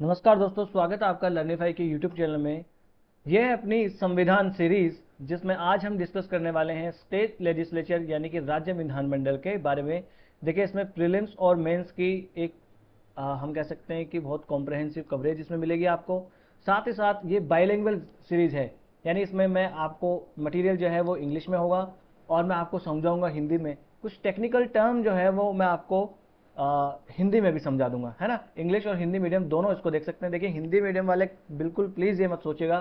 नमस्कार दोस्तों, स्वागत है आपका लर्निफाई के यूट्यूब चैनल में। यह है अपनी संविधान सीरीज, जिसमें आज हम डिस्कस करने वाले हैं स्टेट लेजिस्लेचर यानी कि राज्य विधानमंडल के बारे में। देखिए, इसमें प्रीलिम्स और मेंस की एक हम कह सकते हैं कि बहुत कॉम्प्रहेंसिव कवरेज इसमें मिलेगी आपको। साथ ही साथ ये बाइलिंगुअल सीरीज है, यानी इसमें मैं आपको मटेरियल जो है वो इंग्लिश में होगा और मैं आपको समझाऊंगा हिंदी में। कुछ टेक्निकल टर्म जो है वो मैं आपको हिंदी में भी समझा दूंगा, है ना। इंग्लिश और हिंदी मीडियम दोनों इसको देख सकते हैं। देखिए, हिंदी मीडियम वाले बिल्कुल प्लीज़ ये मत सोचिएगा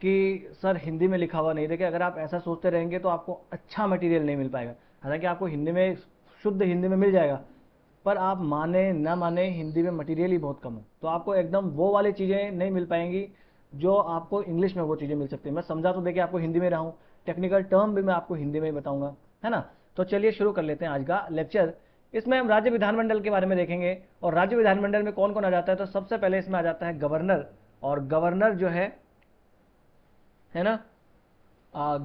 कि सर हिंदी में लिखा हुआ नहीं। देखिए, अगर आप ऐसा सोचते रहेंगे तो आपको अच्छा मटेरियल नहीं मिल पाएगा। हालांकि आपको हिंदी में शुद्ध हिंदी में मिल जाएगा, पर आप माने ना माने हिंदी में मटेरियल ही बहुत कम है, तो आपको एकदम वो वाली चीज़ें नहीं मिल पाएंगी जो आपको इंग्लिश में वो चीज़ें मिल सकती है। मैं समझा तो देखिए आपको हिंदी में रहा हूँ, टेक्निकल टर्म भी मैं आपको हिंदी में ही बताऊंगा, है ना। तो चलिए शुरू कर लेते हैं आज का लेक्चर। इसमें हम राज्य विधानमंडल के बारे में देखेंगे, और राज्य विधानमंडल में कौन कौन आ जाता है। तो सबसे पहले इसमें आ जाता है गवर्नर, और गवर्नर जो है ना,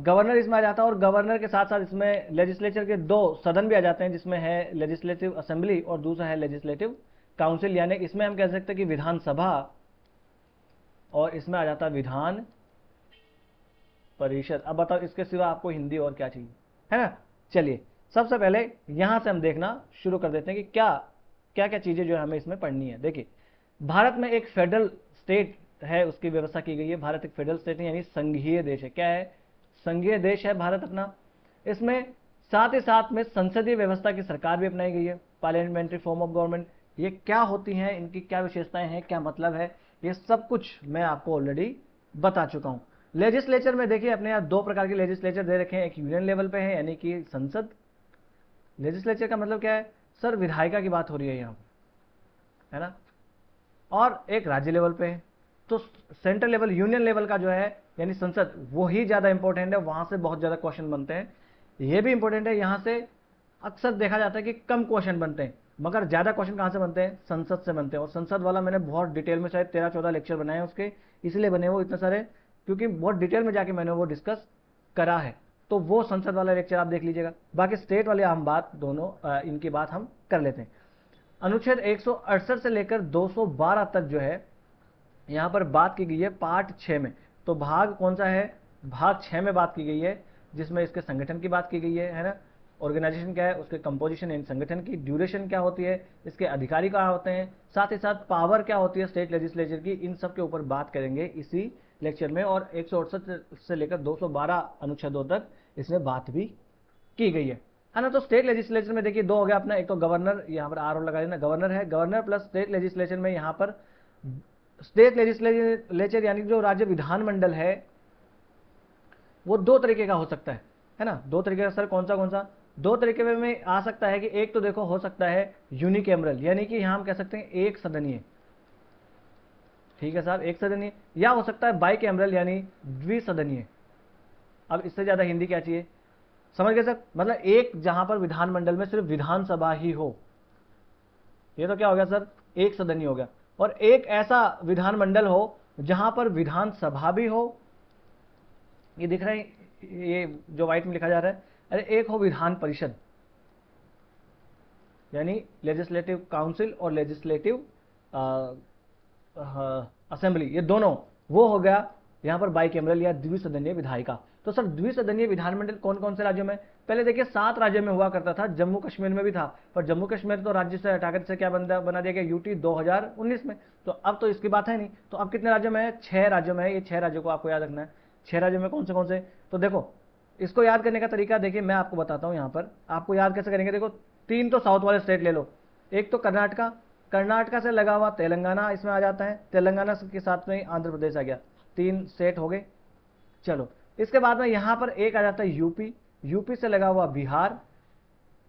गवर्नर इसमें आ जाता है। और गवर्नर के साथ साथ इसमें लेजिस्लेचर के दो सदन भी आ जाते हैं, जिसमें है लेजिस्लेटिव असेंबली और दूसरा है लेजिस्लेटिव काउंसिल, यानी इसमें हम कह सकते हैं कि विधानसभा, और इसमें आ जाता है विधान परिषद। अब बताओ इसके सिवा आपको हिंदी और क्या चाहिए, है ना। चलिए, सबसे पहले यहां से हम देखना शुरू कर देते हैं कि क्या क्या क्या चीजें जो है हमें इसमें पढ़नी है। देखिए, भारत में एक फेडरल स्टेट है, उसकी व्यवस्था की गई है। भारत एक फेडरल स्टेट है, यानी संघीय देश है। क्या है? संघीय देश है भारत अपना। इसमें साथ ही साथ में संसदीय व्यवस्था की सरकार भी अपनाई गई है, पार्लियामेंट्री फॉर्म ऑफ गवर्नमेंट। ये क्या होती हैं, इनकी क्या विशेषताएं हैं, क्या मतलब है, ये सब कुछ मैं आपको ऑलरेडी बता चुका हूं। लेजिस्लेचर में देखिए अपने यहाँ दो प्रकार के लेजिस्लेचर दे रखे हैं। एक यूनियन लेवल पे है, यानी कि संसद। लेजिस्लेचर का मतलब क्या है? सर, विधायिका की बात हो रही है यहाँ, है ना। और एक राज्य लेवल पे है। तो सेंट्रल लेवल, यूनियन लेवल का जो है यानी संसद, वो ही ज्यादा इंपॉर्टेंट है, वहां से बहुत ज्यादा क्वेश्चन बनते हैं। ये भी इंपॉर्टेंट है, यहां से अक्सर देखा जाता है कि कम क्वेश्चन बनते हैं, मगर ज्यादा क्वेश्चन कहां से बनते हैं? संसद से बनते हैं। और संसद वाला मैंने बहुत डिटेल में, शायद 13-14 लेक्चर बनाए हैं उसके, इसलिए बने वो इतने सारे, क्योंकि बहुत डिटेल में जाके मैंने वो डिस्कस करा है। तो वो संसद वाला लेक्चर आप देख लीजिएगा। बाकी स्टेट वाले हम बात दोनों इनकी बात हम कर लेते हैं। अनुच्छेद 168 से लेकर 212 तक जो है यहां पर बात की गई है पार्ट 6 में। तो भाग कौन सा है? भाग 6 में बात की गई है, जिसमें इसके संगठन की बात की गई है ना। ऑर्गेनाइजेशन क्या है, उसके कंपोजिशन यानी संगठन की, ड्यूरेशन क्या होती है, इसके अधिकारी क्या होते हैं, साथ ही साथ पावर क्या होती है स्टेट लेजिस्लेचर की, इन सब के ऊपर बात करेंगे इसी लेक्चर में। और 168 से लेकर 212 अनुच्छेदों तक इसमें बात भी की गई है ना। तो स्टेट लेजिस्लेचर में देखिए दो हो गया अपना, एक तो गवर्नर, यहाँ पर आर लगा लेना, गवर्नर है। गवर्नर प्लस स्टेट लेजिस्लेचर में यहाँ पर स्टेट लेजिस्लेचर यानी जो राज्य विधानमंडल है, वो दो तरीके का हो सकता है ना। दो तरीके का सर, कौन सा? दो तरीके में आ सकता है कि एक तो देखो हो सकता है यूनिकैमरल, यानी कि यहां हम कह सकते हैं एक सदनीय, ठीक है साहब, एक सदनीय। या हो सकता है बाई कैमरल, यानी द्विसदनीय। अब इससे ज्यादा हिंदी क्या चाहिए? समझ गए सर? मतलब एक जहां पर विधानमंडल में सिर्फ विधानसभा ही हो, ये तो क्या हो गया सर? एक सदनीय हो गया। और एक ऐसा विधानमंडल हो जहां पर विधानसभा भी हो, ये दिख रहा है, ये जो व्हाइट में लिखा जा रहा है। अरे एक हो विधान परिषद, यानी लेजिस्लेटिव काउंसिल और लेजिस्लेटिव असेंबली, ये दोनों, वो हो गया यहां पर बाइकेमरल या द्विसदनीय विधायिका। तो सर, द्विसदनीय विधानमंडल कौन कौन से राज्यों में? पहले देखिए 7 राज्यों में हुआ करता था, जम्मू कश्मीर में भी था, पर जम्मू कश्मीर तो राज्य से हटाकर से क्या बना दिया गया? यूटी 2019 में। तो अब तो इसकी बात है नहीं। तो अब कितने राज्यों में है? 6 राज्यों में है। ये 6 राज्यों को आपको याद रखना है। 6 राज्यों में कौन से? तो देखो, इसको याद करने का तरीका देखिए मैं आपको बताता हूं। यहां पर आपको याद कैसे करेंगे? देखो, 3 तो साउथ वाले स्टेट ले लो। एक तो कर्नाटका, कर्नाटका से लगा हुआ तेलंगाना इसमें आ जाता है, तेलंगाना के साथ में आंध्र प्रदेश आ गया। 3 स्टेट हो गए। चलो, इसके बाद में यहां पर एक आ जाता है यूपी, यूपी से लगा हुआ बिहार,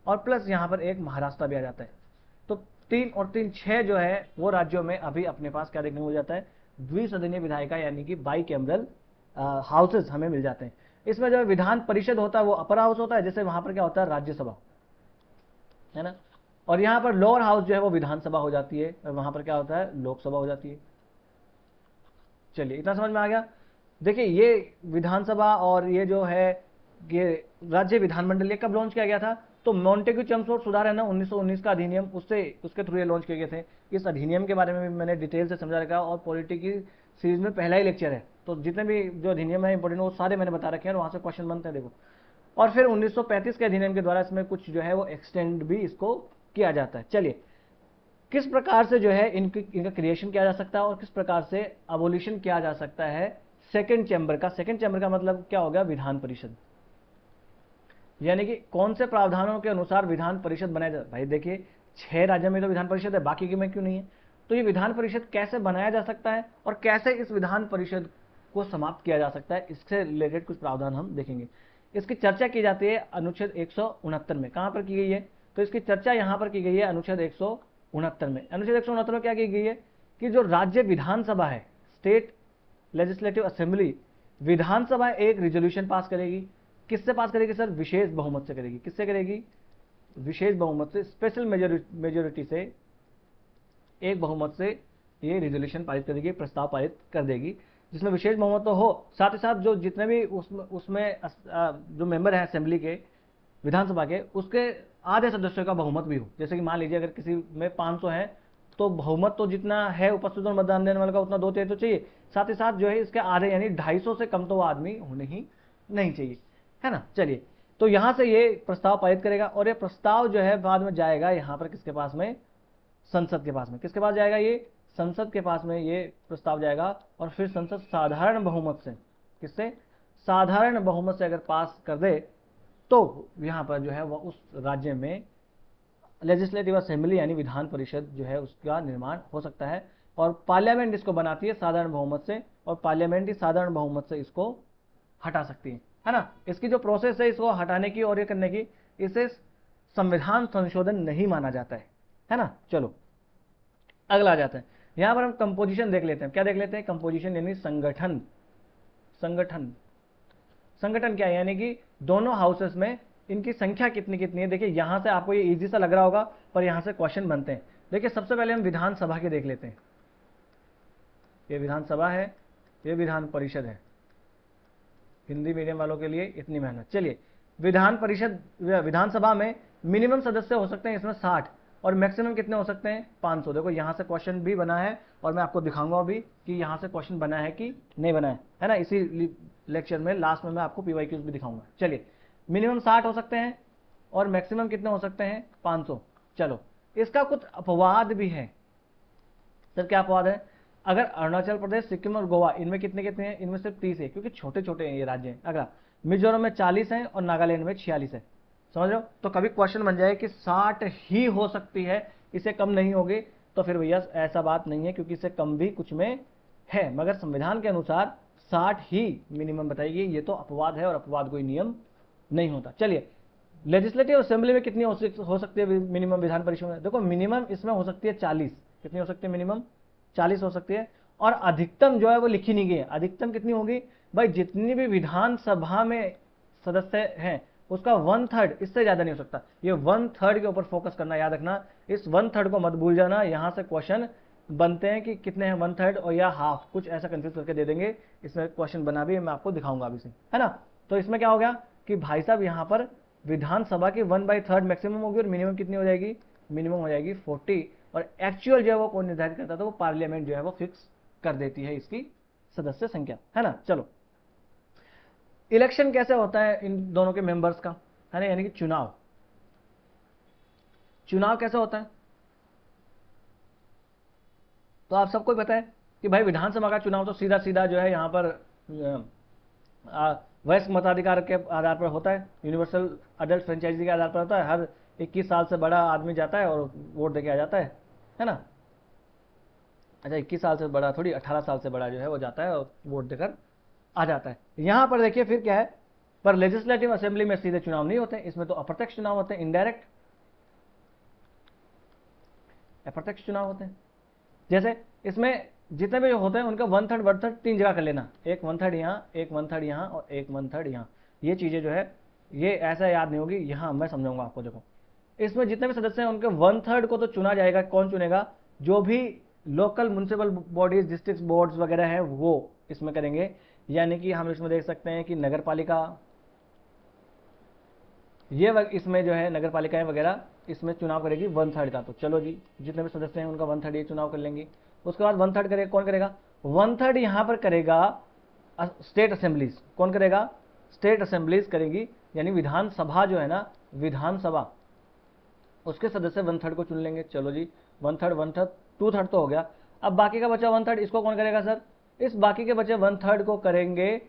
और प्लस यहां पर एक महाराष्ट्र भी आ जाता है। तो 3 और 3 6 जो है वो राज्यों में अभी अपने पास क्या देखने को मिल जाता है? द्विसदनीय विधायिका, यानी कि बाई कैमरल हाउसेस हमें मिल जाते हैं। इसमें जो विधान परिषद होता है वो अपर हाउस होता है, जैसे वहां पर क्या होता है? राज्यसभा, है ना। और यहां पर लोअर हाउस जो है वो विधानसभा हो जाती है, और वहां पर क्या होता है? लोकसभा हो जाती है। चलिए, इतना समझ में आ गया। देखिए, ये विधानसभा और ये जो है, ये राज्य विधानमंडल, ये कब लॉन्च किया गया था? तो मॉन्टेग्यू चेम्सफोर्ड सुधार है ना 1919 का अधिनियम, उससे उसके थ्रू ये लॉन्च किए गए थे। इस अधिनियम के बारे में भी मैंने डिटेल से समझा रखा है और पॉलिटी की सीरीज में पहला ही लेक्चर है, तो जितने भी जो अधिनियम है इंपॉर्टेंट वो सारे मैंने बता रखे हैं और वहाँ से क्वेश्चन बनते हैं देखो। और फिर 1935 के अधिनियम के द्वारा इसमें कुछ जो है वो एक्सटेंड भी इसको किया जाता है। चलिए किस प्रकार से जो है इनका क्रिएशन किया जा सकता है और किस प्रकार से अबोलिशन किया जा सकता है सेकंड चैम्बर का। सेकंड चैम्बर का मतलब क्या हो गया, विधान परिषद, यानी कि कौन से प्रावधानों के अनुसार विधान परिषद बनाया जाता है। भाई देखिए 6 राज्यों में तो विधान परिषद है, बाकी के में क्यों नहीं है। तो ये विधान परिषद कैसे बनाया जा सकता है और कैसे इस विधान परिषद को समाप्त किया जा सकता है, इससे रिलेटेड कुछ प्रावधान हम देखेंगे। इसकी चर्चा की जाती है अनुच्छेद 169 में। कहां पर की गई है, तो इसकी चर्चा यहां पर की गई है अनुच्छेद 169 में। अनुच्छेद 169 में क्या की गई है कि जो राज्य विधानसभा है, स्टेट लेजिस्लेटिव असेंबली, विधानसभा एक रिजोल्यूशन पास करेगी। किससे पास करेगी सर, विशेष बहुमत से करेगी। किससे करेगी, विशेष बहुमत से, स्पेशल मेजोरिटी से, एक बहुमत से ये रिजोल्यूशन पारित करेगी, प्रस्ताव पारित कर देगी, जिसमें विशेष बहुमत तो हो, साथ ही साथ जो जितने भी उसमें जो मेंबर हैं असेंबली के, विधानसभा के, उसके आधे सदस्यों का बहुमत भी हो। जैसे कि मान लीजिए अगर किसी में 500 है तो बहुमत तो जितना है उपस्थित और मतदान देने वाले का उतना 2/3 तो चाहिए, साथ ही साथ जो है इसके आधे यानी 250 से कम तो वो आदमी होने ही नहीं चाहिए, है ना। चलिए तो यहां से ये प्रस्ताव पारित करेगा और ये प्रस्ताव जो है बाद में जाएगा यहां पर किसके पास में, संसद के पास में। किसके पास जाएगा, ये संसद के पास में ये प्रस्ताव जाएगा और फिर संसद साधारण बहुमत से, किससे, साधारण बहुमत से अगर पास कर दे तो यहां पर जो है वह उस राज्य में लेजिस्लेटिव असेंबली यानी विधान परिषद जो है उसका निर्माण हो सकता है। और पार्लियामेंट इसको बनाती है साधारण बहुमत से, और पार्लियामेंट ही साधारण बहुमत से इसको हटा सकती है ना। इसकी जो प्रोसेस है इसको हटाने की और ये करने की, इसे संविधान संशोधन नहीं माना जाता है ना। चलो अगला आ जाता है, यहां पर हम कंपोजिशन देख लेते हैं। क्या देख लेते हैं, कंपोजिशन यानी संगठन। संगठन संगठन क्या है, यानी कि दोनों हाउसेस में इनकी संख्या कितनी कितनी है। देखिए यहां से आपको ये इजी सा लग रहा होगा पर यहां से क्वेश्चन बनते हैं। देखिए सबसे पहले हम विधानसभा के देख लेते हैं। ये विधानसभा है, ये विधान परिषद है। हिंदी मीडियम वालों के लिए इतनी मेहनत। चलिए विधान परिषद, विधानसभा में मिनिमम सदस्य हो सकते हैं इसमें 60 और मैक्सिमम कितने हो सकते हैं 500। देखो यहां से क्वेश्चन भी बना है और मैं आपको दिखाऊंगा अभी कि यहां से क्वेश्चन बना है कि नहीं बना है ना। इसी लेक्चर में लास्ट में मैं आपको पीवाईक्यूज भी दिखाऊंगा। चलिए मिनिमम 60 हो सकते हैं और मैक्सिमम कितने हो सकते हैं 500। चलो इसका कुछ अपवाद भी है। सर क्या अपवाद है, अगर अरुणाचल प्रदेश, सिक्किम और गोवा इनमें कितने कितने हैं, इनमें सिर्फ 30 है क्योंकि छोटे छोटे हैं ये राज्य हैं। अगर मिजोरम में 40 है और नागालैंड में 46 है, समझ रहे हो। तो कभी क्वेश्चन बन जाए कि 60 ही हो सकती है, इसे कम नहीं होगी, तो फिर भैया ऐसा बात नहीं है क्योंकि इससे कम भी कुछ में है, मगर संविधान के अनुसार 60 ही मिनिमम बताइए। ये तो अपवाद है और अपवाद कोई नियम नहीं होता। चलिए लेजिस्लेटिव असेंबली में कितनी हो सकती है मिनिमम विधान परिषद में, देखो मिनिमम इसमें हो सकती है 40। कितनी हो सकती है मिनिमम 40 हो सकती है। और अधिकतम जो है वो लिखी नहीं गई है, अधिकतम कितनी होगी भाई, जितनी भी विधानसभा में सदस्य हैं उसका 1/3, इससे ज्यादा नहीं हो सकता। ये 1/3 के ऊपर फोकस करना, याद रखना, इस 1/3 को मत भूल जाना। यहां से क्वेश्चन बनते हैं कि कितने हैं 1/3 और या हाफ, कुछ ऐसा कंफ्यूज करके दे देंगे। इसमें क्वेश्चन बना भी मैं आपको दिखाऊंगा अभी से, है ना। तो इसमें क्या हो गया कि भाई साहब यहां पर विधानसभा की 1/3 मैक्सिमम होगी और मिनिमम कितनी हो जाएगी, मिनिमम हो जाएगी 40। और एक्चुअल जो है वो कौन निर्धारित करता था, वो पार्लियामेंट जो है वो फिक्स कर देती है इसकी सदस्य संख्या, है ना। चलो इलेक्शन कैसे होता है इन दोनों के मेंबर्स का, है ना, यानी कि चुनाव। चुनाव कैसे होता है, तो आप सबको पता है कि भाई विधानसभा का चुनाव तो सीधा सीधा जो है यहाँ पर वयस्क मताधिकार के आधार पर होता है, यूनिवर्सल अडल्ट फ्रेंचाइजी के आधार पर होता है। हर 21 साल से बड़ा आदमी जाता है और वोट देके आ जाता है ना। अच्छा 21 साल से बड़ा थोड़ी, 18 साल से बड़ा जो है वो जाता है और वोट देकर आ जाता है। यहां पर देखिए फिर क्या है, पर लेजिस्लेटिव असेंबली में सीधे चुनाव नहीं होते, इसमें तो अप्रत्यक्ष चुनाव होते हैं, इनडायरेक्ट अप्रत्यक्ष चुनाव होते हैं। जैसे इसमें जितने भी होते हैं उनका 1/3 1/3 3 जगह कर लेना, एक 1/3 यहाँ, एक 1/3 यहाँ और एक 1/3 यहाँ। ये चीजें जो है ये ऐसा याद नहीं होगी, यहाँ मैं समझाऊंगा आपको। देखो इसमें जितने भी सदस्य हैं उनके 1/3 को तो चुना जाएगा। कौन चुनेगा, जो भी local municipal bodies, district boards वगैरह हैं वो इसमें करेंगे। यानी कि हम इसमें देख सकते हैं कि नगर पालिका, इसमें जो है नगर पालिकाएं वगैरह इसमें चुनाव करेगी 1/3 का। तो चलो जी, जितने भी सदस्य हैं उनका 1/3 ये चुनाव कर लेंगे। उसके बाद 1/3 करेगा, कौन करेगा? 1/3 यहाँ पर करेगा स्टेट असेंबलीज। कौन करेगा? स्टेट असेंबलीज करेगी, यानी विधानसभा जो है ना, विधानसभा, उसके सदस्य 1/3 को चुन लेंगे। चलो जी, 1/3 1/3 2/3 तो हो गया। अब बाकी का बचा 1/3, इसको कौन करेगा सर? इस बाकी के बचे 1/3 को करेंगे,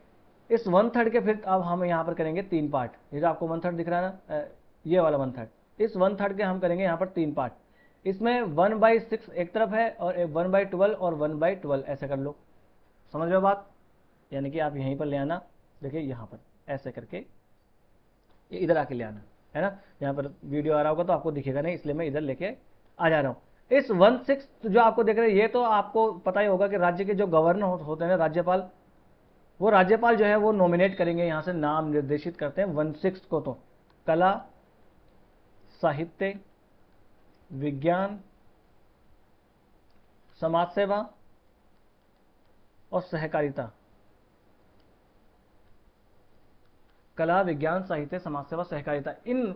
इस 1/3 के फिर अब हम यहाँ पर करेंगे 3 पार्ट। ये जो आपको 1/3 दिख रहा है ना, ये वाला 1/3, इस 1/3 के हम करेंगे यहाँ पर 3 पार्ट। इसमें 1/6 एक तरफ है और 1/12 और 1/12 ऐसे कर लो। समझ लो बात? यानी कि आप यहीं पर ले आना, देखिए यहाँ पर ऐसे करके ये इधर आके ले आना, है ना। यहाँ पर वीडियो आ रहा होगा तो आपको दिखेगा नहीं, इसलिए मैं इधर लेके आ जा रहा हूँ। इस 1/6 जो आपको देख रहे हैं, ये तो आपको पता ही होगा कि राज्य के जो गवर्नर होते हैं ना, राज्यपाल, वो राज्यपाल जो है वो नॉमिनेट करेंगे, यहाँ से नाम निर्देशित करते हैं 1/6 को। तो कला, साहित्य, विज्ञान, समाज सेवा और सहकारिता, कला, विज्ञान, साहित्य, समाज सेवा, सहकारिता, इन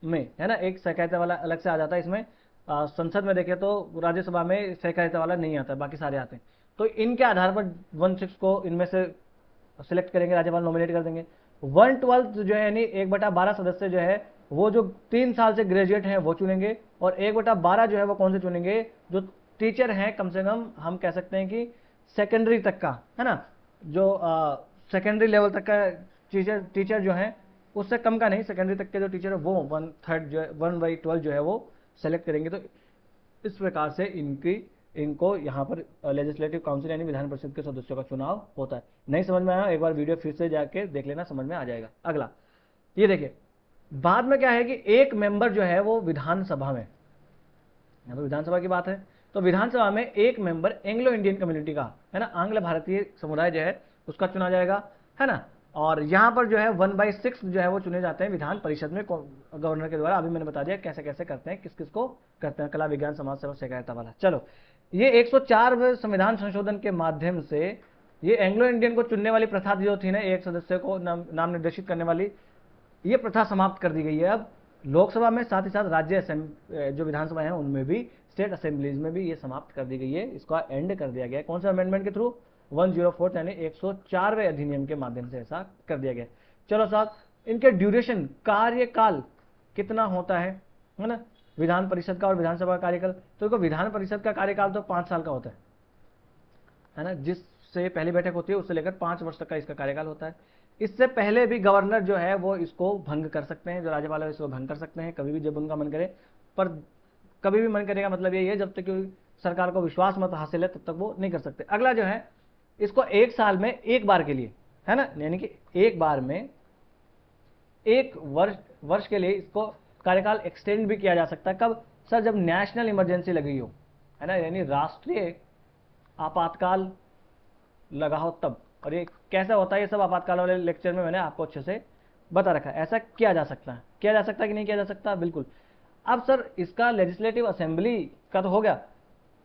में है ना, एक सहकारिता वाला अलग से आ जाता है इसमें। संसद में देखें तो राज्यसभा में सहकारिता वाला नहीं आता, बाकी सारे आते हैं। तो इनके आधार पर 1/6 को इनमें से सिलेक्ट करेंगे, राज्यपाल नॉमिनेट कर देंगे। 1/12 जो है, यानी 1/12 सदस्य जो है वो जो 3 साल से ग्रेजुएट हैं वो चुनेंगे, और 1/12 जो है वो कौन से चुनेंगे? जो टीचर हैं, कम से कम हम कह सकते हैं कि सेकेंडरी तक का, है ना, जो सेकेंडरी लेवल तक का टीचर जो है, उससे कम का नहीं, सेकेंडरी तक के जो टीचर है वो 1/3 जो है 1/12 जो है वो सेलेक्ट करेंगे। तो इस प्रकार से इनको यहाँ पर लेजिस्लेटिव काउंसिल यानी विधान परिषद के सदस्यों का चुनाव होता है। नहीं समझ में आया, एक बार वीडियो फिर से जाके देख लेना, समझ में आ जाएगा। अगला ये देखिए, बाद में क्या है कि एक मेंबर जो है वो विधानसभा में, यहाँ पर विधानसभा की बात है, तो विधानसभा में एक मेंबर एंग्लो इंडियन कम्युनिटी का, है ना, आंग्ल भारतीय समुदाय जो है उसका चुना जाएगा, है ना। और यहाँ पर जो है 1/6 जो है वो चुने जाते हैं विधान परिषद में गवर्नर के द्वारा। अभी मैंने बता दिया कैसे कैसे करते हैं, किस किस को करते हैं, कला, विज्ञान, समाज सेवा, सहकारिता वाला। चलो, ये 104वें संविधान संशोधन के माध्यम से ये एंग्लो इंडियन को चुनने वाली प्रथा जो थी ना, एक सदस्य को नाम निर्देशित करने वाली, ये प्रथा समाप्त कर दी गई है अब लोकसभा में, साथ ही साथ राज्य जो विधानसभा है उनमें भी, स्टेट असेंबलीज में भी ये समाप्त कर दी गई है। इसका एंड कर दिया गया है, कौन सा अमेंडमेंट के थ्रू? 104 यानी 104वें अधिनियम के माध्यम से ऐसा कर दिया गया। चलो साहब, इनके ड्यूरेशन, कार्यकाल कितना होता है ना, विधान परिषद का और विधानसभा का कार्यकाल? तो देखो, विधान परिषद का कार्यकाल तो 5 साल का होता है ना, जिससे पहली बैठक होती है उससे लेकर 5 वर्ष तक का इसका कार्यकाल होता है। इससे पहले भी गवर्नर जो है वो इसको भंग कर सकते हैं, जो राज्यपाल है इसको भंग कर सकते हैं कभी भी जब उनका मन करे, पर कभी भी मन करेगा मतलब यही है, जब तक कि सरकार को विश्वास मत हासिल है तब तक वो नहीं कर सकते। अगला जो है, इसको 1 साल में एक बार के लिए, है ना, यानी कि एक बार में 1 वर्ष के लिए इसको कार्यकाल एक्सटेंड भी किया जा सकता है। कब सर? जब नेशनल इमरजेंसी लगी हो, है ना, यानी राष्ट्रीय आपातकाल लगा हो तब। और ये कैसा होता है, ये सब आपातकाल वाले लेक्चर में मैंने आपको अच्छे से बता रखा है। ऐसा किया जा सकता है, किया जा सकता है कि नहीं किया जा सकता? बिल्कुल। अब सर, इसका लेजिस्लेटिव असेंबली का तो हो गया,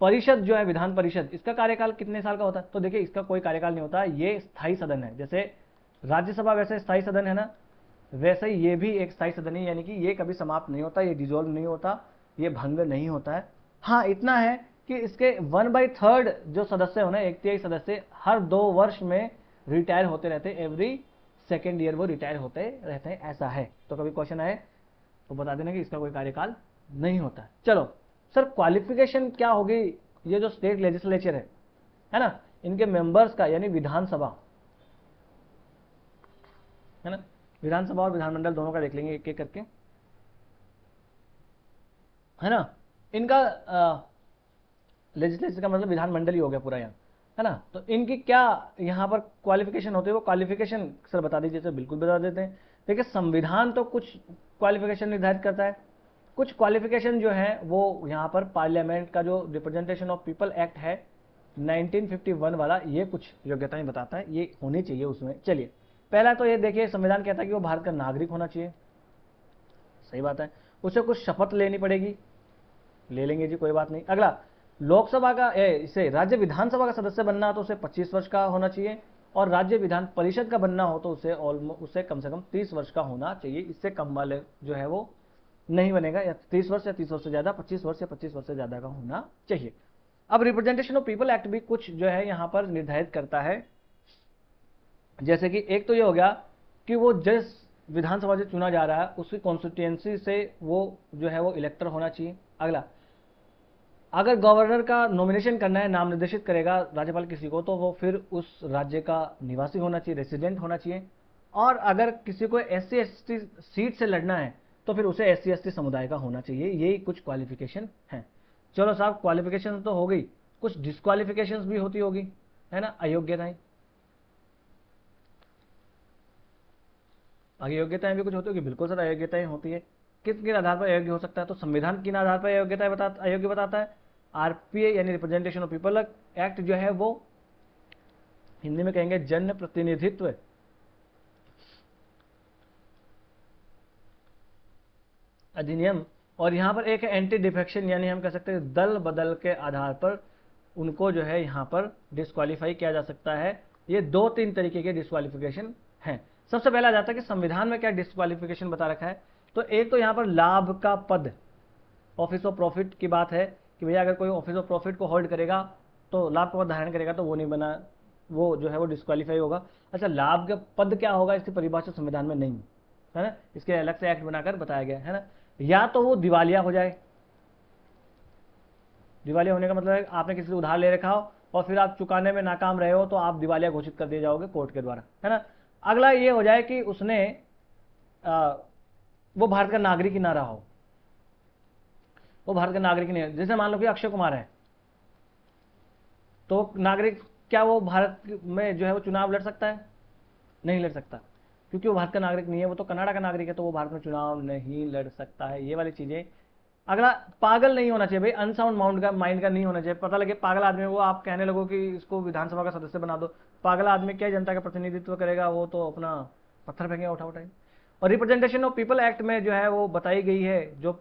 परिषद जो है विधान परिषद, इसका कार्यकाल कितने साल का होता है? तो देखिए, इसका कोई कार्यकाल नहीं होता, ये स्थायी सदन है। जैसे राज्यसभा वैसे स्थायी सदन है ना, वैसे ही ये भी एक स्थायी सदन है, यानी कि ये कभी समाप्त नहीं होता, ये डिसॉल्व नहीं होता, ये भंग नहीं होता है। हाँ, इतना है कि इसके 1/3 जो सदस्य हो ना, 1/3 सदस्य हर 2 वर्ष में रिटायर होते रहते, एवरी सेकेंड ईयर वो रिटायर होते रहते हैं, ऐसा है। तो कभी क्वेश्चन आए तो बता देना कि इसका कोई कार्यकाल नहीं होता। चलो सर, क्वालिफिकेशन क्या होगी ये जो स्टेट लेजिस्लेचर है ना, इनके मेंबर्स का, यानी विधानसभा, है ना, विधानसभा और विधानमंडल दोनों का देख लेंगे एक एक करके, है ना। इनका लेजिस्लेचर का मतलब विधानमंडल ही हो गया पूरा यहाँ, है ना। तो इनकी क्या यहाँ पर क्वालिफिकेशन होती है, वो क्वालिफिकेशन सर बता दीजिए सर। बिल्कुल बता देते हैं। देखिए, संविधान तो कुछ क्वालिफिकेशन निर्धारित करता है, कुछ क्वालिफिकेशन जो है वो यहाँ पर पार्लियामेंट का जो रिप्रेजेंटेशन ऑफ पीपल एक्ट है 1951 वाला, ये कुछ योग्यताएं बताता है, ये होनी चाहिए उसमें। चलिए, पहला तो ये देखिए, संविधान कहता है कि वो भारत का नागरिक होना चाहिए, सही बात है। उसे कुछ शपथ लेनी पड़ेगी, ले लेंगे जी, कोई बात नहीं। अगला, लोकसभा का इसे राज्य विधानसभा का सदस्य बनना तो उसे 25 वर्ष का होना चाहिए, और राज्य विधान परिषद का बनना हो तो उसे कम से कम 30 वर्ष का होना चाहिए। इससे कम वाले जो है वो नहीं बनेगा, या 30 वर्ष या 30 वर्ष से ज्यादा, 25 वर्ष या 25 वर्ष से ज्यादा का होना चाहिए। अब रिप्रेजेंटेशन ऑफ पीपल एक्ट भी कुछ जो है यहां पर निर्धारित करता है, जैसे कि एक तो ये हो गया कि वो जिस विधानसभा से चुना जा रहा है उसकी कॉन्स्टिट्यूएंसी से वो जो है वो इलेक्टर होना चाहिए। अगला, अगर गवर्नर का नॉमिनेशन करना है, नाम निर्देशित करेगा राज्यपाल किसी को, तो वो फिर उस राज्य का निवासी होना चाहिए, रेसिडेंट होना चाहिए। और अगर किसी को SC ST सीट से लड़ना है तो फिर उसे SC ST समुदाय का होना चाहिए। यही कुछ क्वालिफिकेशन है। चलो साहब, क्वालिफिकेशन तो हो गई, कुछ डिस्क्वालिफिकेशन भी होती होगी, है ना, अयोग्यताएं। अयोग्यताएं भी कुछ होती होगी, बिल्कुल सर अयोग्यताएं होती है। किस किन आधार पर अयोग्य हो सकता है, तो संविधान किन आधार पर अयोग्य बताता है, RPA यानी रिप्रेजेंटेशन ऑफ पीपल एक्ट जो है वो हिंदी में कहेंगे जन प्रतिनिधित्व अधिनियम। और यहां पर एक एंटी डिफेक्शन, यानी हम कह सकते हैं दल बदल के आधार पर उनको जो है यहां पर डिस्क्वालीफाई किया जा सकता है। ये 2-3 तरीके के डिस्क्वालिफिकेशन हैं। सबसे पहला आ जाता है कि संविधान में क्या डिस्क्वालिफिकेशन बता रखा है। तो एक तो यहां पर लाभ का पद, ऑफिस ऑफ प्रॉफिट की बात है कि भैया अगर कोई ऑफिस ऑफ प्रॉफिट को होल्ड करेगा तो लाभ का पद धारण करेगा तो वो नहीं बना, वो जो है वो डिस्क्वालीफाई होगा। अच्छा, लाभ का पद क्या होगा इसकी परिभाषा संविधान में नहीं है ना, इसके अलग से एक्ट बनाकर बताया गया है ना। या तो वो दिवालिया हो जाए, दिवालिया होने का मतलब है आपने किसी से उधार ले रखा हो और फिर आप चुकाने में नाकाम रहे हो तो आप दिवालिया घोषित कर दिए जाओगे कोर्ट के द्वारा, है ना। अगला ये हो जाए कि उसने वो भारत का नागरिक ही ना रहा हो, वो भारत का नागरिक नहीं है। जैसे मान लो कि अक्षय कुमार है, तो नागरिक, क्या वो भारत में जो है वो चुनाव लड़ सकता है? नहीं लड़ सकता, क्योंकि वो भारत का नागरिक नहीं है, वो तो कनाडा का नागरिक है, तो वो भारत में चुनाव नहीं लड़ सकता है। ये वाली चीजें। अगला, पागल नहीं होना चाहिए भाई, अनसाउंड माइंड का नहीं होना चाहिए। पता लगे पागल आदमी को आप कहने लगो कि इसको विधानसभा का सदस्य बना दो, पागल आदमी क्या जनता का प्रतिनिधित्व करेगा, वो तो अपना पत्थर फेंकेगा उठा उठाई। और रिप्रेजेंटेशन ऑफ पीपल एक्ट में जो है वो बताई गई है, जो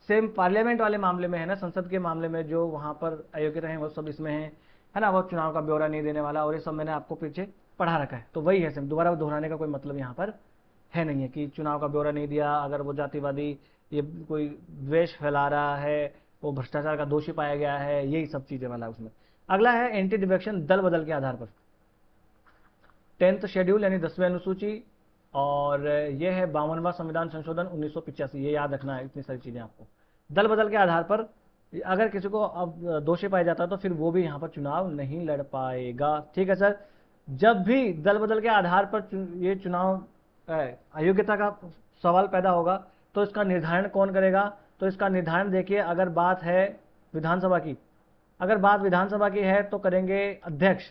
सेम पार्लियामेंट वाले मामले में है ना, संसद के मामले में जो वहां पर अयोग्यता है वो सब इसमें है ना। वो चुनाव का ब्यौरा नहीं देने वाला, और ये सब मैंने आपको पीछे पढ़ा रखा है, तो वही है सेम, दोबारा दोहराने का कोई मतलब यहाँ पर है नहीं है कि चुनाव का ब्यौरा नहीं दिया, अगर वो जातिवादी ये कोई द्वेष फैला रहा है, वो भ्रष्टाचार का दोषी पाया गया है, यही सब चीजें वाला उसमें। अगला है एंटी डिफेक्शन दल बदल के आधार पर, 10th शेड्यूल यानी 10वीं अनुसूची, और ये है 52वां संविधान संशोधन 1985। ये याद रखना है, इतनी सारी चीजें आपको। दल बदल के आधार पर अगर किसी को अब दोषी पाया जाता है तो फिर वो भी यहाँ पर चुनाव नहीं लड़ पाएगा। ठीक है सर, जब भी दल बदल के आधार पर ये चुनाव अयोग्यता का सवाल पैदा होगा तो इसका निर्धारण कौन करेगा? तो इसका निर्धारण देखिए, अगर बात है विधानसभा की, अगर बात विधानसभा की है तो करेंगे अध्यक्ष,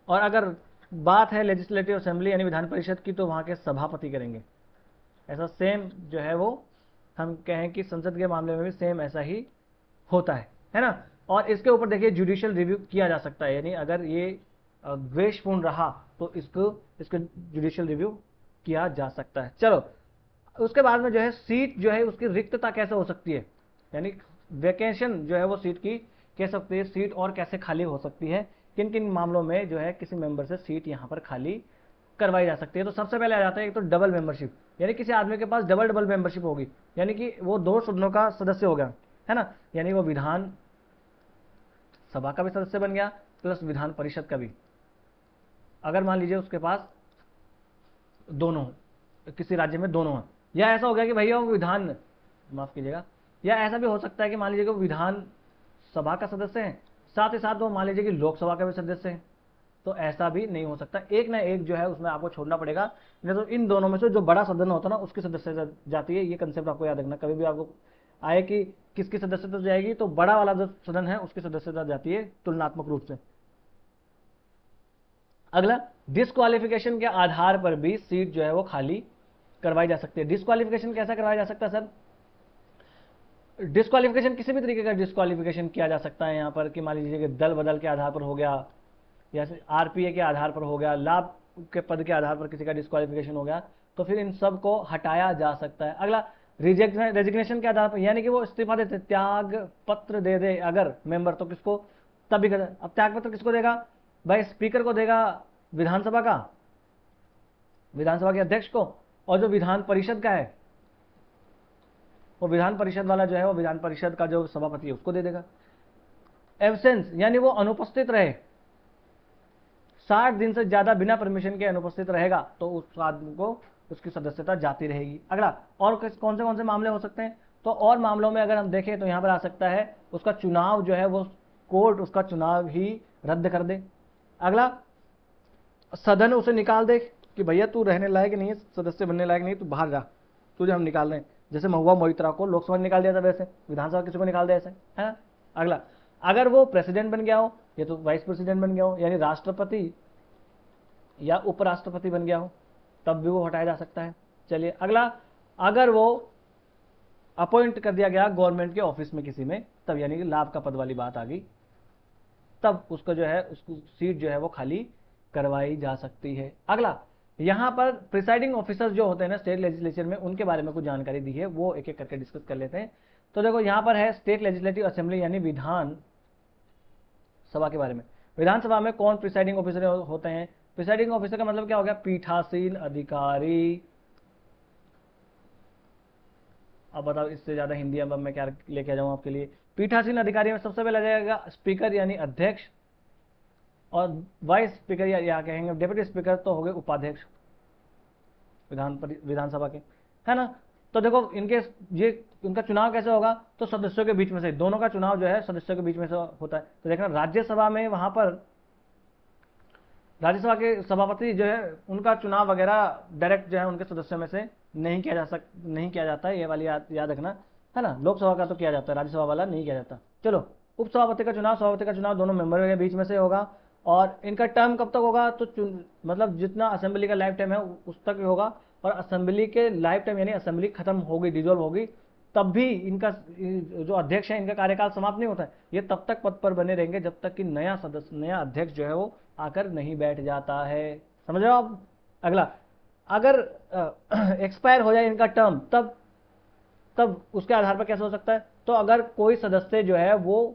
और अगर बात है लेजिस्लेटिव असेंबली यानी विधान परिषद की तो वहां के सभापति करेंगे। ऐसा सेम जो है वो हम कहें कि संसद के मामले में भी सेम ऐसा ही होता है ना। और इसके ऊपर देखिए जुडिशियल रिव्यू किया जा सकता है, यानी अगर ये द्वेषपूर्ण रहा तो इसको जुडिशियल रिव्यू किया जा सकता है। चलो, उसके बाद में जो है सीट जो है उसकी रिक्तता कैसे हो सकती है, यानी वैकेंशन जो है वो सीट की कह सकते हैं, सीट और कैसे खाली हो सकती है, किन किन मामलों में जो है किसी मेंबर से सीट यहाँ पर खाली करवाई जा सकती है। तो सबसे पहले आ जाता है एक तो डबल मेंबरशिप, यानी किसी आदमी के पास डबल मेंबरशिप होगी, यानी कि वो 2 सदनों का सदस्य हो गया, है ना, यानी वो विधान सभा का भी सदस्य बन गया प्लस विधान परिषद का भी। अगर मान लीजिए उसके पास दोनों, किसी राज्य में दोनों है, या ऐसा हो गया कि भैया वो विधान, माफ कीजिएगा, या ऐसा भी हो सकता है कि मान लीजिए कि वो विधान सभा का सदस्य है, साथ ही साथ वो मान लीजिए कि लोकसभा का भी सदस्य है, तो ऐसा भी नहीं हो सकता। एक ना एक जो है उसमें आपको छोड़ना पड़ेगा, नहीं तो इन दोनों में से जो बड़ा सदन होता है ना उसकी सदस्यता जाती है। ये कंसेप्ट आपको याद रखना, कभी भी आपको आए कि किसकी सदस्यता जाएगी तो बड़ा वाला जो सदन है उसकी सदस्यता जाती है तुलनात्मक रूप से। अगला, डिस्क्वालिफिकेशन के आधार पर भी सीट जो है वो खाली करवाई जा सकती है। डिस्क्वालिफिकेशन कैसा करवाया जा सकता है सर? डिस्क्वालिफिकेशन किसी भी तरीके का डिस्क्वालिफिकेशन किया जा सकता है यहाँ पर, कि मान लीजिए कि दल बदल के आधार पर हो गया, या RPA के आधार पर हो गया, लाभ के पद के आधार पर किसी का डिस्क्वालिफिकेशन हो गया, तो फिर इन सब को हटाया जा सकता है। अगला, रेजिग्नेशन के आधार पर, यानी कि वो इस्तीफा देते, त्याग पत्र दे दे अगर मेंबर, तो किसको तब भी कर। अब त्याग पत्र किसको देगा? भाई स्पीकर को देगा विधानसभा का, विधानसभा के अध्यक्ष को, और जो विधान परिषद का है वो विधान परिषद वाला जो है वो विधान परिषद का जो सभापति है उसको दे देगा। एब्सेंस यानी वो अनुपस्थित रहे, 60 दिन से ज्यादा बिना परमिशन के अनुपस्थित रहेगा तो उस आदमी को उसकी सदस्यता जाती रहेगी। अगला, और कौन से मामले हो सकते हैं, तो और मामलों में अगर हम देखें तो यहां पर आ सकता है उसका चुनाव जो है वो कोर्ट उसका चुनाव ही रद्द कर दे। अगला, सदन उसे निकाल दे कि भैया तू रहने लायक नहीं है, सदस्य बनने लायक नहीं, तू बाहर जा, तुझे हम निकाल रहे हैं। जैसे महुआ मोइत्रा को लोकसभा ने निकाल दिया था, वैसे विधानसभा किसी को निकाल दिया, ऐसे है ना। अगला, अगर वो प्रेसिडेंट बन गया हो या तो वाइस प्रेसिडेंट बन गया हो, यानी राष्ट्रपति या उपराष्ट्रपति बन गया हो, तब भी वो हटाया जा सकता है। चलिए अगला, अगर वो अपॉइंट कर दिया गया गवर्नमेंट के ऑफिस में किसी में, तब यानी कि लाभ का पद वाली बात आ गई, तब उसको जो है उसकी सीट जो है वो खाली करवाई जा सकती है। अगला, यहां पर प्रिसाइडिंग ऑफिसर्स जो होते हैं ना स्टेट लेजिस्लेचर में, उनके बारे में कुछ जानकारी दी है, वो एक एक करके डिस्कस कर लेते हैं। तो देखो यहां पर है स्टेट लेजिस्लेटिव असेंबली यानी विधान सभा के बारे में। विधानसभा में कौन प्रिसाइडिंग ऑफिसर होते हैं? प्रिसाइडिंग ऑफिसर का मतलब क्या हो गया? पीठासीन अधिकारी। अब बताओ इससे ज्यादा हिंदी अब मैं क्या लेके आ जाऊं आपके लिए। पीठासीन अधिकारी में सबसे पहले आ जाएगा स्पीकर यानी अध्यक्ष, और वाइस स्पीकर या कहेंगे डेप्यूटी स्पीकर तो हो गए उपाध्यक्ष विधानसभा के, है ना। तो देखो इनका चुनाव कैसे होगा, तो सदस्यों के बीच में से, दोनों का चुनाव जो है सदस्यों के बीच में से होता है। तो देखना राज्यसभा में वहां पर राज्यसभा के सभापति जो है उनका चुनाव वगैरह डायरेक्ट जो है उनके सदस्यों में से नहीं किया जाता है, ये वाली याद रखना, है ना। लोकसभा का तो किया जाता है, राज्यसभा वाला नहीं किया जाता। चलो, उपसभापति का चुनाव सभापति का चुनाव दोनों मेंबर के बीच में से होगा, और इनका टर्म कब तक होगा, तो मतलब जितना असेंबली का लाइफ टाइम है उस तक होगा, और असेंबली के लाइफ टाइम यानी असेंबली खत्म होगी, डिजोल्व होगी, तब भी इनका जो अध्यक्ष है इनका कार्यकाल समाप्त नहीं होता है, ये तब तक पद पर बने रहेंगे जब तक कि नया अध्यक्ष जो है वो आकर नहीं बैठ जाता है। समझ रहे हो आप। अगला, अगर एक्सपायर हो जाए इनका टर्म, तब उसके आधार पर कैसे हो सकता है, तो अगर कोई सदस्य जो है वो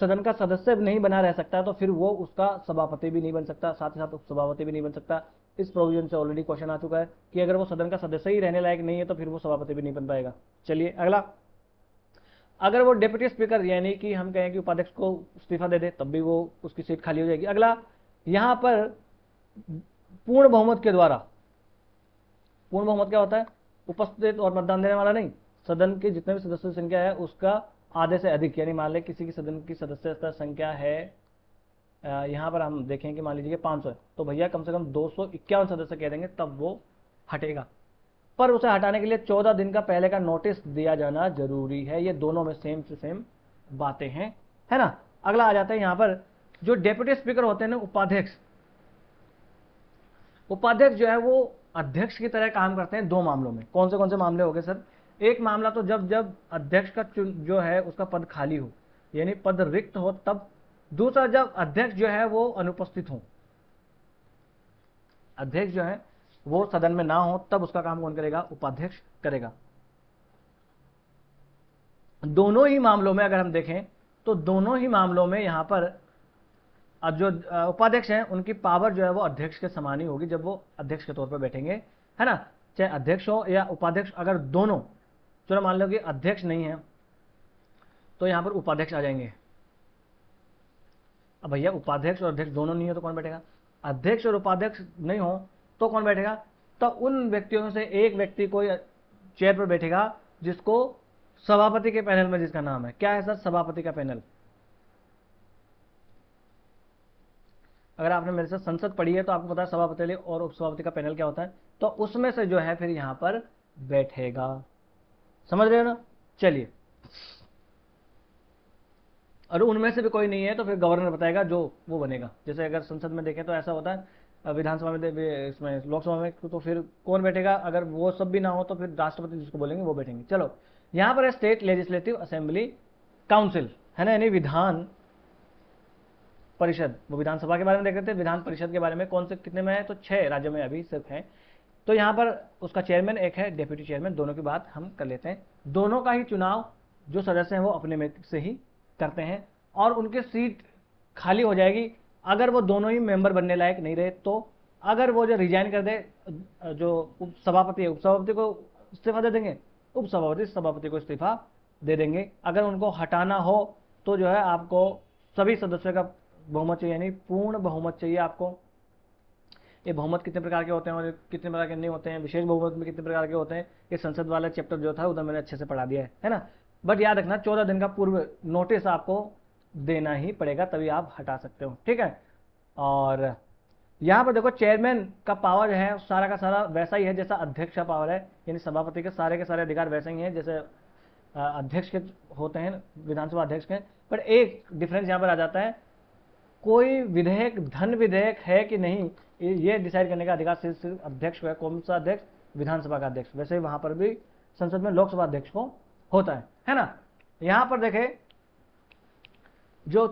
सदन का सदस्य नहीं बना रह सकता तो फिर वो उसका सभापति भी नहीं बन सकता, साथ ही साथ उपसभापति भी नहीं बन सकता। इस प्रोविजन से ऑलरेडी क्वेश्चन आ चुका है कि अगर वो सदन का सदस्य ही रहने लायक नहीं है तो फिर वो सभापति भी नहीं बन पाएगा। चलिए अगला, अगर वो डेप्यूटी स्पीकर यानी कि हम कहें कि उपाध्यक्ष को इस्तीफा दे दे तब भी वो उसकी सीट खाली हो जाएगी। अगला, यहां पर पूर्ण बहुमत के द्वारा, पूर्ण बहुमत क्या होता है, उपस्थित और मतदान देने वाला नहीं, सदन की जितने भी सदस्यों की संख्या है उसका आधे से अधिक, यानी मान लें किसी की सदन की सदस्यता संख्या है यहां पर हम देखें कि मान लीजिए 500 है, तो भैया कम से कम 251 सदस्य कह देंगे तब वो हटेगा। पर उसे हटाने के लिए 14 दिन का पहले का नोटिस दिया जाना जरूरी है। ये दोनों में सेम से सेम बातें हैं, है ना। अगला आ जाता है यहां पर जो डेप्यूटी स्पीकर होते हैं ना, उपाध्यक्ष जो है वो अध्यक्ष की तरह काम करते हैं दो मामलों में। कौन से मामले हो गए सर? एक मामला तो जब अध्यक्ष का जो है उसका पद खाली हो, यानी पद रिक्त हो तब। दूसरा, जब अध्यक्ष जो है वो अनुपस्थित हो, अध्यक्ष जो है वो सदन में ना हो, तब उसका काम कौन करेगा? उपाध्यक्ष करेगा। दोनों ही मामलों में अगर हम देखें तो दोनों ही मामलों में यहां पर अब जो उपाध्यक्ष हैं उनकी पावर जो है वो अध्यक्ष के समान ही होगी जब वो अध्यक्ष के तौर पर बैठेंगे, है ना। चाहे अध्यक्ष हो या उपाध्यक्ष, अगर दोनों, चलो मान लो कि अध्यक्ष नहीं है तो यहां पर उपाध्यक्ष आ जाएंगे। अब भैया उपाध्यक्ष और अध्यक्ष दोनों नहीं है तो कौन बैठेगा? अध्यक्ष और उपाध्यक्ष नहीं हो तो कौन बैठेगा? तो उन व्यक्तियों में से एक व्यक्ति को चेयर पर बैठेगा जिसको सभापति के पैनल में, जिसका नाम है क्या है सर? सभापति का पैनल। अगर आपने मेरे से संसद पढ़ी है तो आपको पता है सभापति और उपसभापति का पैनल क्या होता है, तो उसमें से जो है फिर यहां पर बैठेगा। समझ रहे हो ना। चलिए, और उनमें से भी कोई नहीं है तो फिर गवर्नर बताएगा जो वो बनेगा। जैसे अगर संसद में देखें तो ऐसा होता है, विधानसभा में, इसमें लोकसभा में, तो फिर कौन बैठेगा? अगर वो सब भी ना हो तो फिर राष्ट्रपति जिसको बोलेंगे वो बैठेंगे। चलो, यहां पर है स्टेट लेजिस्लेटिव असेंबली काउंसिल, है ना, यानी विधान परिषद। वो विधानसभा के बारे में देख रहे थे, विधान परिषद के बारे में कौन से कितने में है, तो 6 राज्यों में अभी सिर्फ है। तो यहां पर उसका चेयरमैन एक है, डेप्यूटी चेयरमैन, दोनों की बात हम कर लेते हैं। दोनों का ही चुनाव जो सदस्य हैं वो अपने में से ही करते हैं, और उनकी सीट खाली हो जाएगी अगर वो दोनों ही मेंबर बनने लायक नहीं रहे तो अगर वो जो रिजाइन कर दे, जो उपसभापति है उपसभापति को इस्तीफा दे देंगे, उपसभापति सभापति को इस्तीफा दे देंगे। अगर उनको हटाना हो तो जो है आपको सभी सदस्यों का बहुमत चाहिए, यानी पूर्ण बहुमत चाहिए आपको। ये बहुमत कितने प्रकार के होते हैं और कितने प्रकार के नहीं होते हैं, विशेष बहुमत में कितने प्रकार के होते हैं, ये संसद वाला चैप्टर जो था उधर मैंने अच्छे से पढ़ा दिया है ना। बट याद रखना 14 दिन का पूर्व नोटिस आपको देना ही पड़ेगा, तभी आप हटा सकते हो, ठीक है। और यहाँ पर देखो चेयरमैन का पावर है सारा का सारा वैसा ही है जैसा अध्यक्ष का पावर है, यानी सभापति के सारे अधिकार वैसे ही हैं जैसे अध्यक्ष के होते हैं, विधानसभा अध्यक्ष के। पर एक डिफरेंस यहाँ पर आ जाता है, कोई विधेयक धन विधेयक है कि नहीं ये डिसाइड करने का अधिकार सिर्फ अध्यक्ष को है। कौन सा अध्यक्ष? विधानसभा का अध्यक्ष। वैसे ही वहां पर भी संसद में लोकसभा अध्यक्ष को होता है ना। यहां पर देखें जो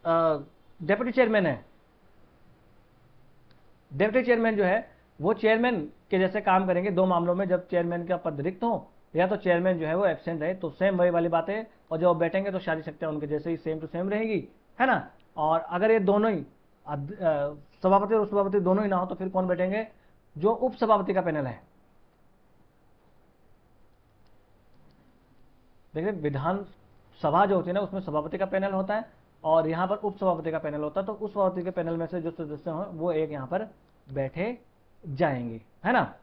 डेप्यूटी चेयरमैन है, डेप्यूटी चेयरमैन जो है वो चेयरमैन के जैसे काम करेंगे दो मामलों में, जब चेयरमैन का पद रिक्त हो या तो चेयरमैन जो है वो एब्सेंट रहे, तो सेम वही वाली बात है। और जब बैठेंगे तो सारी शक्तियां उनके जैसे ही सेम टू सेम रहेगी, है ना। और अगर ये दोनों ही सभापति और उपसभापति दोनों ही ना हो तो फिर कौन बैठेंगे? जो उपसभापति का पैनल है। देखिए विधान सभा जो होती है ना उसमें सभापति का पैनल होता है और यहाँ पर उपसभापति का पैनल होता है। तो उपसभापति के पैनल में से जो सदस्य हों वो एक यहाँ पर बैठे जाएंगे, है ना।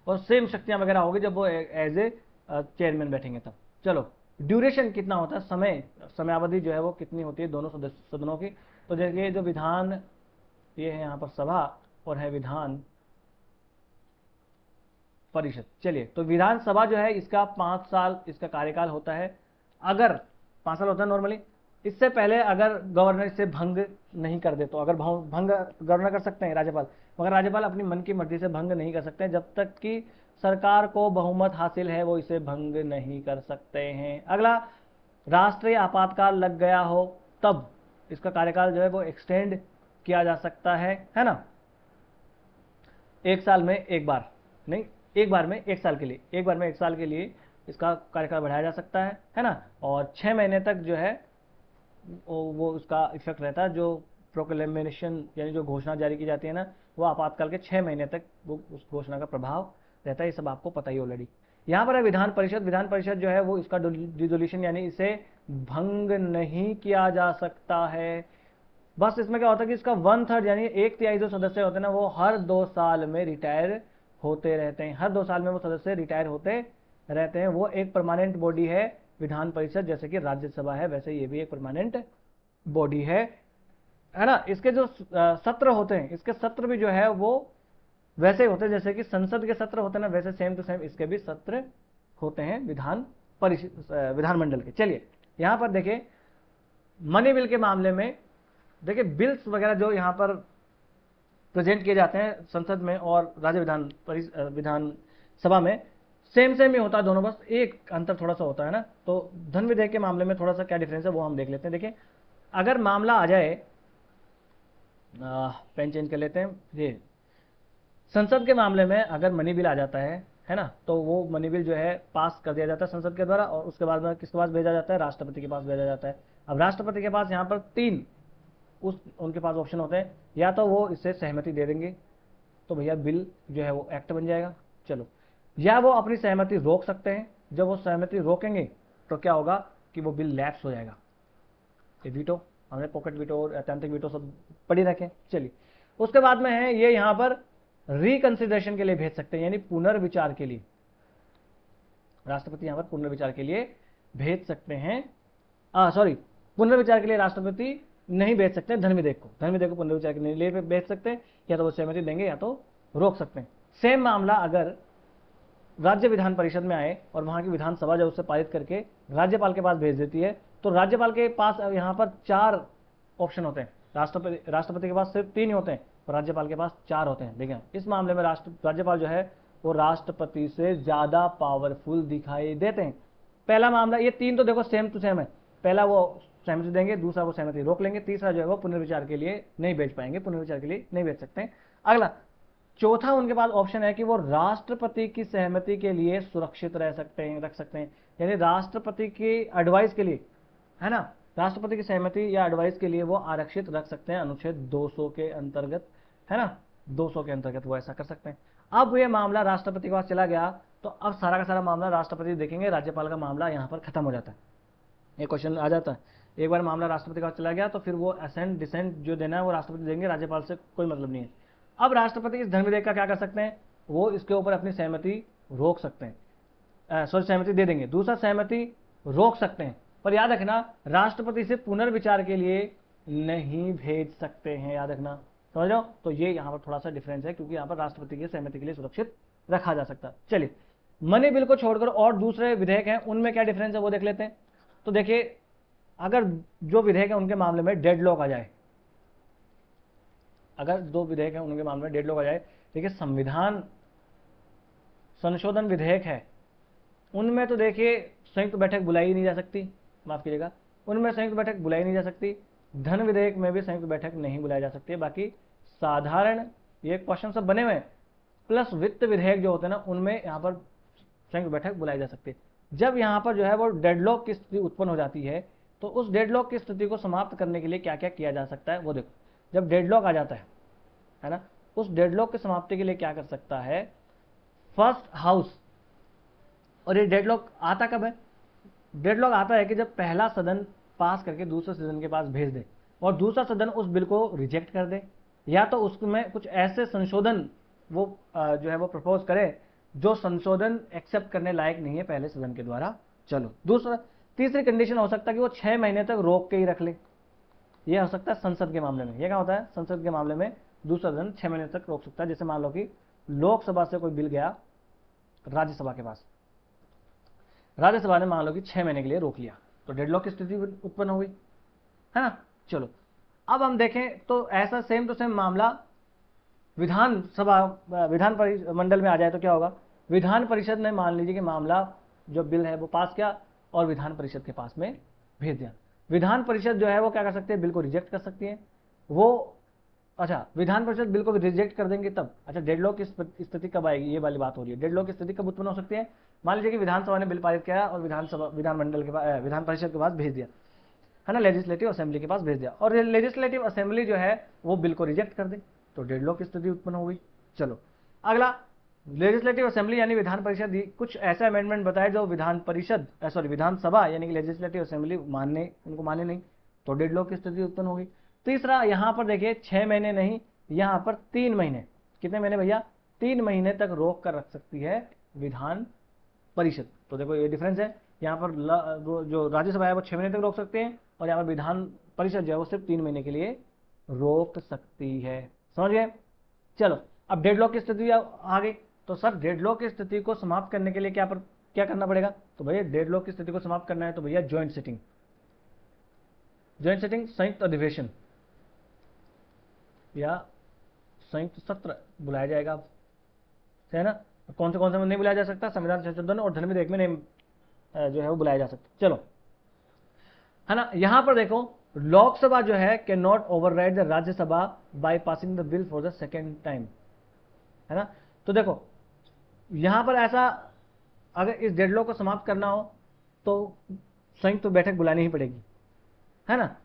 और सेम शक्तियां वगैरह होगी जब वो एज ए चेयरमैन बैठेंगे तब। चलो ड्यूरेशन कितना होता है, समयावधि जो है वो कितनी होती है दोनों सदनों की? तो देखिए जो विधान, ये है यहाँ पर सभा और है विधान परिषद। चलिए तो विधानसभा जो है इसका 5 साल इसका कार्यकाल होता है। अगर 5 साल होता है नॉर्मली, इससे पहले अगर गवर्नर इसे भंग नहीं कर दे तो, अगर भंग गवर्नर कर सकते हैं राज्यपाल, मगर राज्यपाल अपनी मन की मर्जी से भंग नहीं कर सकते। जब तक कि सरकार को बहुमत हासिल है वो इसे भंग नहीं कर सकते हैं। अगला, राष्ट्रीय आपातकाल लग गया हो तब इसका कार्यकाल जो है वो एक्सटेंड किया जा सकता है ना। 1 साल में एक बार नहीं, एक बार में 1 साल के लिए, एक बार में 1 साल के लिए इसका कार्यकाल बढ़ाया जा सकता है ना। और 6 महीने तक जो है वो उसका इफेक्ट रहता है। जो प्रोक्लेमेशन यानी जो घोषणा जारी की जाती है ना, वो आपातकाल के 6 महीने तक वो उस घोषणा का प्रभाव रहता है। ये सब आपको पता ही ऑलरेडी। यहाँ पर है विधान परिषद। विधान परिषद जो है वो इसका डिसोल्यूशन यानी इसे भंग नहीं किया जा सकता है। बस इसमें क्या होता है कि इसका 1/3 यानी 1/3 जो सदस्य होते हैं ना वो हर 2 साल में रिटायर होते रहते हैं। हर 2 साल में वो सदस्य रिटायर होते रहते हैं। वो एक परमानेंट बॉडी है विधान परिषद, जैसे कि राज्यसभा है वैसे ये भी एक परमानेंट बॉडी है ना। इसके जो सत्र होते हैं, इसके सत्र भी जो है वो वैसे होते हैं जैसे कि संसद के सत्र होते हैं ना, वैसे सेम टू सेम इसके भी सत्र होते हैं विधानमंडल के। चलिए यहां पर देखिए मनी बिल के मामले में, देखिए बिल्स वगैरह जो यहां पर प्रेजेंट किए जाते हैं संसद में और राज्य विधानसभा में सेम ही होता है दोनों, बस एक अंतर थोड़ा सा होता है ना। तो धन विधेयक के मामले में थोड़ा सा क्या डिफरेंस है वो हम देख लेते हैं। देखिए अगर मामला आ जाए, पेन चेंज कर लेते हैं, ये संसद के मामले में अगर मनी बिल आ जाता है ना, तो वो मनी बिल जो है पास कर दिया जाता है संसद के द्वारा और उसके बाद में किसके पास भेजा जाता है? राष्ट्रपति के पास भेजा जाता है। अब राष्ट्रपति के पास यहाँ पर 3 उनके पास ऑप्शन होते हैं, या तो वो इससे सहमति दे देंगे तो भैया बिल जो है वो एक्ट बन जाएगा, चलो, या वो अपनी सहमति रोक सकते हैं। जब वो सहमति रोकेंगे तो क्या होगा कि वो बिल लैप्स हो जाएगा। ये वीटो, हमने पॉकेट वीटो और ऐतिहासिक वीटो सब पढ़ी रखें। चलिए उसके बाद में है ये यहाँ पर रिकंसिडरेशन के लिए भेज सकते हैं, यानी पुनर्विचार के लिए। राष्ट्रपति यहाँ पर पुनर्विचार के लिए भेज सकते हैं, पुनर्विचार के लिए राष्ट्रपति नहीं भेज सकते धन विधेयक को पुनर्विचार के लिए भेज सकते हैं, या तो वो सहमति देंगे या तो रोक सकते हैं। सेम मामला अगर राज्य विधान परिषद में आए और वहां की विधानसभा जब उससे पारित करके राज्यपाल के पास भेज देती है, तो राज्यपाल के पास यहाँ पर 4 ऑप्शन होते हैं। राष्ट्रपति के पास सिर्फ 3 ही होते हैं और राज्यपाल के पास 4 होते हैं। देखिए इस मामले में राज्यपाल जो है वो राष्ट्रपति से ज्यादा पावरफुल दिखाई देते हैं। पहला मामला, ये 3 तो देखो सेम टू सेम है। पहला वो सहमति देंगे, दूसरा वो सहमति रोक लेंगे, तीसरा जो है वो पुनर्विचार के लिए नहीं भेज पाएंगे, पुनर्विचार के लिए नहीं भेज सकते हैं। अगला, चौथा उनके पास ऑप्शन है कि वो राष्ट्रपति की सहमति के लिए सुरक्षित रख सकते हैं, यानी राष्ट्रपति की एडवाइस के लिए, है ना, राष्ट्रपति की सहमति या एडवाइस के लिए वो आरक्षित रख सकते हैं अनुच्छेद 200 के अंतर्गत, है ना, 200 के अंतर्गत वो ऐसा कर सकते हैं। अब ये मामला राष्ट्रपति के पास चला गया तो अब सारा का सारा मामला राष्ट्रपति देखेंगे, राज्यपाल का मामला यहाँ पर खत्म हो जाता है। ये क्वेश्चन आ जाता है, एक बार मामला राष्ट्रपति के पास चला गया तो फिर वो असेंट डिसेंट जो देना है वो राष्ट्रपति देंगे, राज्यपाल से कोई मतलब नहीं है। अब राष्ट्रपति इस धन विधेयक का क्या कर सकते हैं, वो इसके ऊपर अपनी सहमति रोक सकते हैं, सॉरी सहमति दे देंगे, दूसरा सहमति रोक सकते हैं, पर याद रखना राष्ट्रपति से पुनर्विचार के लिए नहीं भेज सकते हैं, याद रखना, समझ रहे हो। तो ये यहाँ पर थोड़ा सा डिफरेंस है क्योंकि यहाँ पर राष्ट्रपति की सहमति के लिए सुरक्षित रखा जा सकता है। चलिए मनी बिल को छोड़कर और दूसरे विधेयक हैं उनमें क्या डिफरेंस है वो देख लेते हैं। तो देखिए अगर जो विधेयक है उनके मामले में डेडलॉक आ जाए, अगर दो विधेयक है उनके मामले में डेडलॉक आ जाए, देखिए संविधान संशोधन विधेयक है उनमें तो देखिए संयुक्त बैठक बुलाई नहीं जा सकती, माफ कीजिएगा, उनमें संयुक्त बैठक बुलाई नहीं जा सकती, धन विधेयक में भी संयुक्त बैठक नहीं बुलाई जा सकती है। बाकी साधारण ये क्वेश्चन सब बने हुए हैं, प्लस वित्त विधेयक जो होते हैं ना उनमें यहाँ पर संयुक्त बैठक बुलाई जा सकती है। जब यहाँ पर जो है वो डेडलॉक की स्थिति उत्पन्न हो जाती है तो उस डेडलॉक की स्थिति को समाप्त करने के लिए क्या क्या किया जा सकता है वो देखो। जब डेडलॉक आ जाता है ना, उस डेडलॉक की समाप्ति के लिए क्या कर सकता है फर्स्ट हाउस। और ये डेडलॉक आता कब है, डेडलॉक आता है कि जब पहला सदन पास करके दूसरे सदन के पास भेज दे और दूसरा सदन उस बिल को रिजेक्ट कर दे, या तो उसमें कुछ ऐसे संशोधन वो जो है वो प्रपोज करे जो संशोधन एक्सेप्ट करने लायक नहीं है पहले सदन के द्वारा। चलो दूसरा, तीसरी कंडीशन हो सकता है कि वो 6 महीने तक रोक के ही रख ले, ये हो सकता है संसद के मामले में। ये क्या होता है, संसद के मामले में दूसरा सदन 6 महीने तक रोक सकता है। जैसे मान लो कि लोकसभा से कोई बिल गया राज्यसभा के पास, राज्यसभा ने मान लो कि 6 महीने के लिए रोक लिया तो डेडलॉक की स्थिति उत्पन्न हो गई, है ना। चलो अब हम देखें तो ऐसा सेम टू सेम मामला विधान मंडल में आ जाए तो क्या होगा, विधान परिषद ने मान लीजिए कि मामला जो बिल है वो पास किया और विधान परिषद के पास में भेज दिया। विधान परिषद जो है वो क्या कर सकते हैं, बिल को रिजेक्ट कर सकती है वो। अच्छा विधान परिषद बिल को रिजेक्ट कर देंगे तब, अच्छा डेडलॉक की स्थिति कब आएगी, ये वाली बात हो रही है। डेडलॉक की स्थिति कब उत्पन्न हो सकती है, मान लीजिए कि विधानसभा ने बिल पारित किया और विधानमंडल के पास, विधान परिषद के पास भेज दिया, है ना, लेजिस्लेटिव असेंबली के पास भेज दिया और लेजिस्लेटिव असेंबली जो है वो बिल को रिजेक्ट कर दे तो डेडलॉक की स्थिति उत्पन्न हो गई। चलो अगला, लेजिस्लेटिव असेंबली यानी विधान परिषद कुछ ऐसे अमेंडमेंट बताए जो विधानसभा यानी कि लेजिस्लेटिव असेंबली उनको माने नहीं तो डेडलॉक की स्थिति उत्पन्न होगी। तीसरा यहाँ पर देखिए 6 महीने नहीं, यहाँ पर 3 महीने, कितने महीने भैया, 3 महीने तक रोक कर रख सकती है विधान परिषद। तो देखो ये डिफरेंस है, यहाँ पर जो राज्यसभा है वो 6 महीने तक रोक सकते हैं और यहाँ पर विधान परिषद जो है वो सिर्फ 3 महीने के लिए रोक सकती है, समझ गए। चलो अब डेडलॉक की स्थिति आ गई तो सर डेडलॉक की स्थिति को समाप्त करने के लिए क्या करना पड़ेगा, तो भैया डेडलॉक की स्थिति को समाप्त करना है तो भैया ज्वाइंट सिटिंग संयुक्त अधिवेशन या संयुक्त सत्र बुलाया जाएगा, है ना। कौन से में नहीं बुलाया जा सकता, संविधान संशोधन और धन विधेयक में नहीं जो है वो बुलाया जा सकता। चलो है ना, यहां पर देखो लोकसभा जो है can not override the Rajya Sabha by passing the bill for the second time, है ना। तो देखो यहां पर ऐसा, अगर इस डेडलॉक को समाप्त करना हो तो संयुक्त बैठक बुलानी ही पड़ेगी, है ना।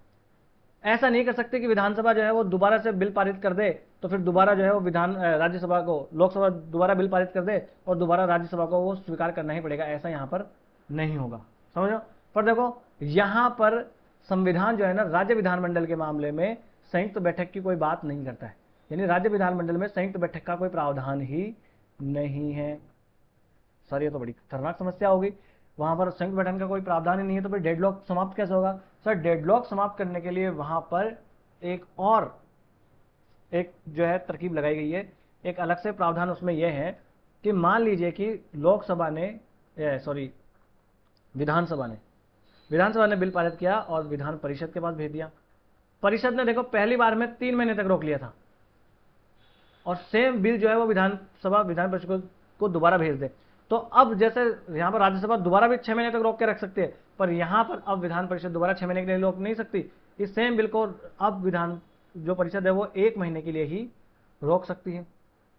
ऐसा नहीं कर सकते कि विधानसभा जो है वो दोबारा से बिल पारित कर दे तो फिर दोबारा जो है वो राज्यसभा को, लोकसभा दोबारा बिल पारित कर दे और दोबारा राज्यसभा को वो स्वीकार करना ही पड़ेगा, ऐसा यहाँ पर नहीं होगा, समझो। पर देखो यहाँ पर संविधान जो है ना राज्य विधानमंडल के मामले में संयुक्त बैठक की कोई बात नहीं करता है, यानी राज्य विधानमंडल में संयुक्त बैठक का कोई प्रावधान ही नहीं है। सर ये तो बड़ी खतरनाक समस्या होगी, वहां पर संयुक्त बैठक का कोई प्रावधान ही नहीं है तो फिर डेडलॉक समाप्त कैसे होगा। सर डेडलॉक समाप्त करने के लिए वहां पर एक जो है तरकीब लगाई गई है, एक अलग से प्रावधान उसमें यह है कि मान लीजिए कि विधानसभा ने बिल पारित किया और विधान परिषद के पास भेज दिया। परिषद ने देखो पहली बार में 3 महीने तक रोक लिया था और सेम बिल जो है वो विधान परिषद को दोबारा भेज दे तो अब जैसे यहाँ पर राज्यसभा दोबारा भी 6 महीने तक रोक के रख सकती है, पर यहाँ पर अब विधान परिषद दोबारा 6 महीने के लिए रोक नहीं सकती। इस सेम बिल को अब विधान जो परिषद है वो 1 महीने के लिए ही रोक सकती है,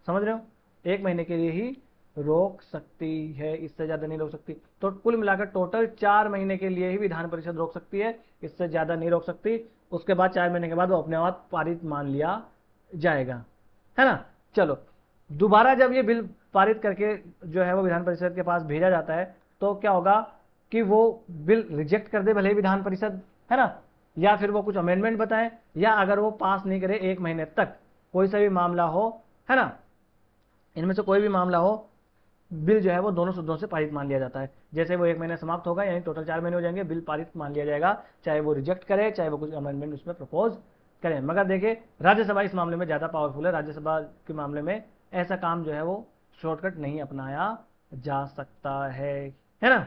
समझ रहे हो, 1 महीने के लिए ही रोक सकती है, इससे ज्यादा नहीं रोक सकती। तो कुल मिलाकर टोटल 4 महीने के लिए ही विधान परिषद रोक सकती है, इससे ज्यादा नहीं रोक सकती। उसके बाद 4 महीने के बाद वो अपने आप पारित मान लिया जाएगा, है ना। चलो, दोबारा जब ये बिल पारित करके जो है वो विधान परिषद के पास भेजा जाता है, तो क्या होगा कि वो बिल रिजेक्ट कर दे भले ही विधान परिषद, है ना, या फिर वो कुछ अमेंडमेंट बताएं, या अगर वो पास नहीं करे 1 महीने तक, कोई सा भी मामला हो, है ना, इनमें से कोई भी मामला हो, बिल जो है वो दोनों सदनों से पारित मान लिया जाता है। जैसे वो 1 महीने समाप्त होगा, यानी टोटल 4 महीने हो जाएंगे, बिल पारित मान लिया जाएगा, चाहे वो रिजेक्ट करे, चाहे वो कुछ अमेंडमेंट उसमें प्रपोज करें। मगर देखिए, राज्यसभा इस मामले में ज्यादा पावरफुल है। राज्यसभा के मामले में ऐसा काम जो है वो शॉर्टकट नहीं अपनाया जा सकता है ना।